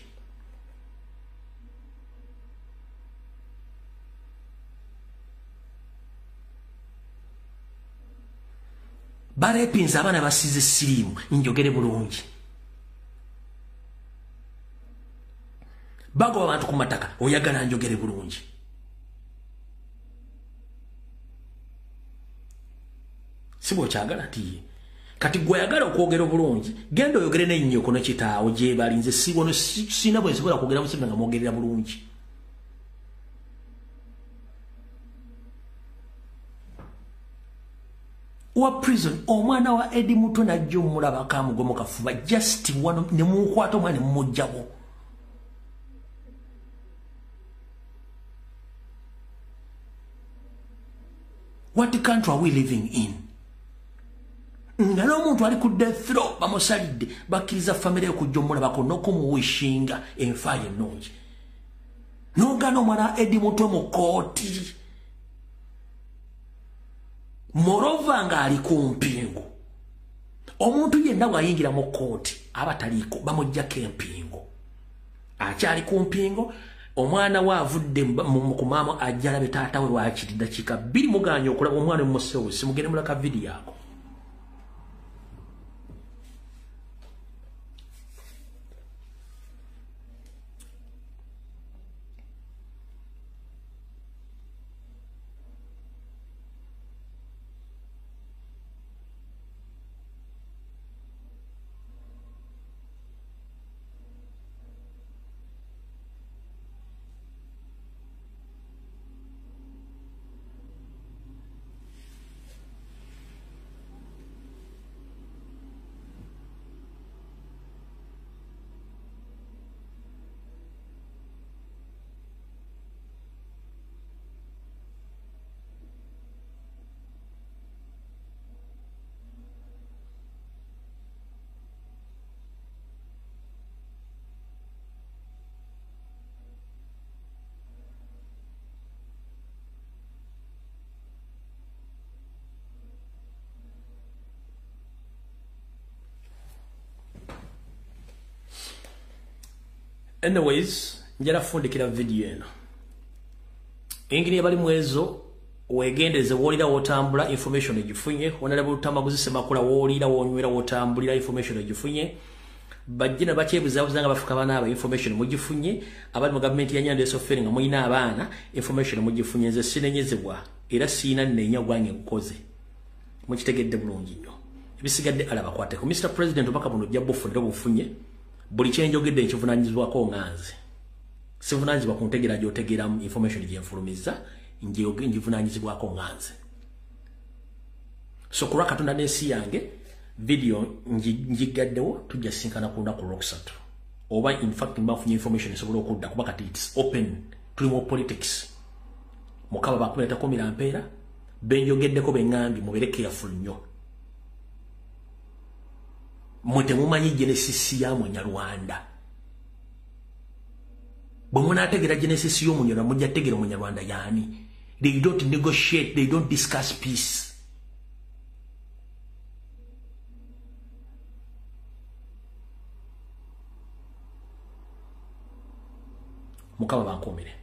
barepinza abaana basize siriimu njogere bulungi bagoba abantu ku mataka oyagala njogere bulungi si bw'okyagala tiye kati gwe yagala okwogera bulungi genda oyogere n'ennyo kono kitaawo gye balinze sibono sina bwe nsobola kwogera musebe nga mwogerera bulungi wa prison omwana wa Eddie Muto najja omulaba kamugwe kafuba just wano ne mukwata omwana ne mujjabo what country are we living in nga n'omuntu ali ku death row bamusalidde bakkiriza famire okujja omulabako n'okumuwishinga enfaayo ennungi n'ogaana omwana wa Eddie Muto mu kooti morova nga ali ku mpingo omuntu yenna bw'ayingira mu kooti aba taliiko bamuggyako empingo akyali ku mpingo omwana we avudde ku maama ajja alabe taata we lwakiri ddakiika 2 muganya okulaba omwana omusewusi mugende mulaka vidiyo ako anyways njala fundikira video eno engini yabali mwezo wegendeze wolira wotambula information egifunye onalaba utamaguzi semakula wolira wonywera wotambulira information egifunye bajjina bakyebuzaabuzanga bafuka bana aba information mugifunye abali mu government ya Nyando software nga muyina abaana information mugifunye nze sinenyezebwa era siina nenya gwange kukoze mukitegedde bulungi nnyo ebisigadde alaba kwate ku Mr President obaka buno jabbo fundira bufunye buli kyenjogedde nkivunanyizibwako nganze sivunanyizibwa ku ntegera gy'otegera information gyenfulumiza njivunanyizibwako nganze so kulwa Katonda n'ensi yange video njigaddewo tujja sinkana ku lunaku lwokusatu oba in fact mbafunye information esobola okudda kuba kati it's open tuli mu politics mukaba bakuleetako mirampeera benjogeddeko beŋŋambye mubere careful nnyo mwe temumanyi genesis ya Munyarwanda bwe munaategera genesis y'Omunyarwanda mujja tegera Munyarwanda yaani they don't negotiate, they don't discuss peace. Mukama bankomere.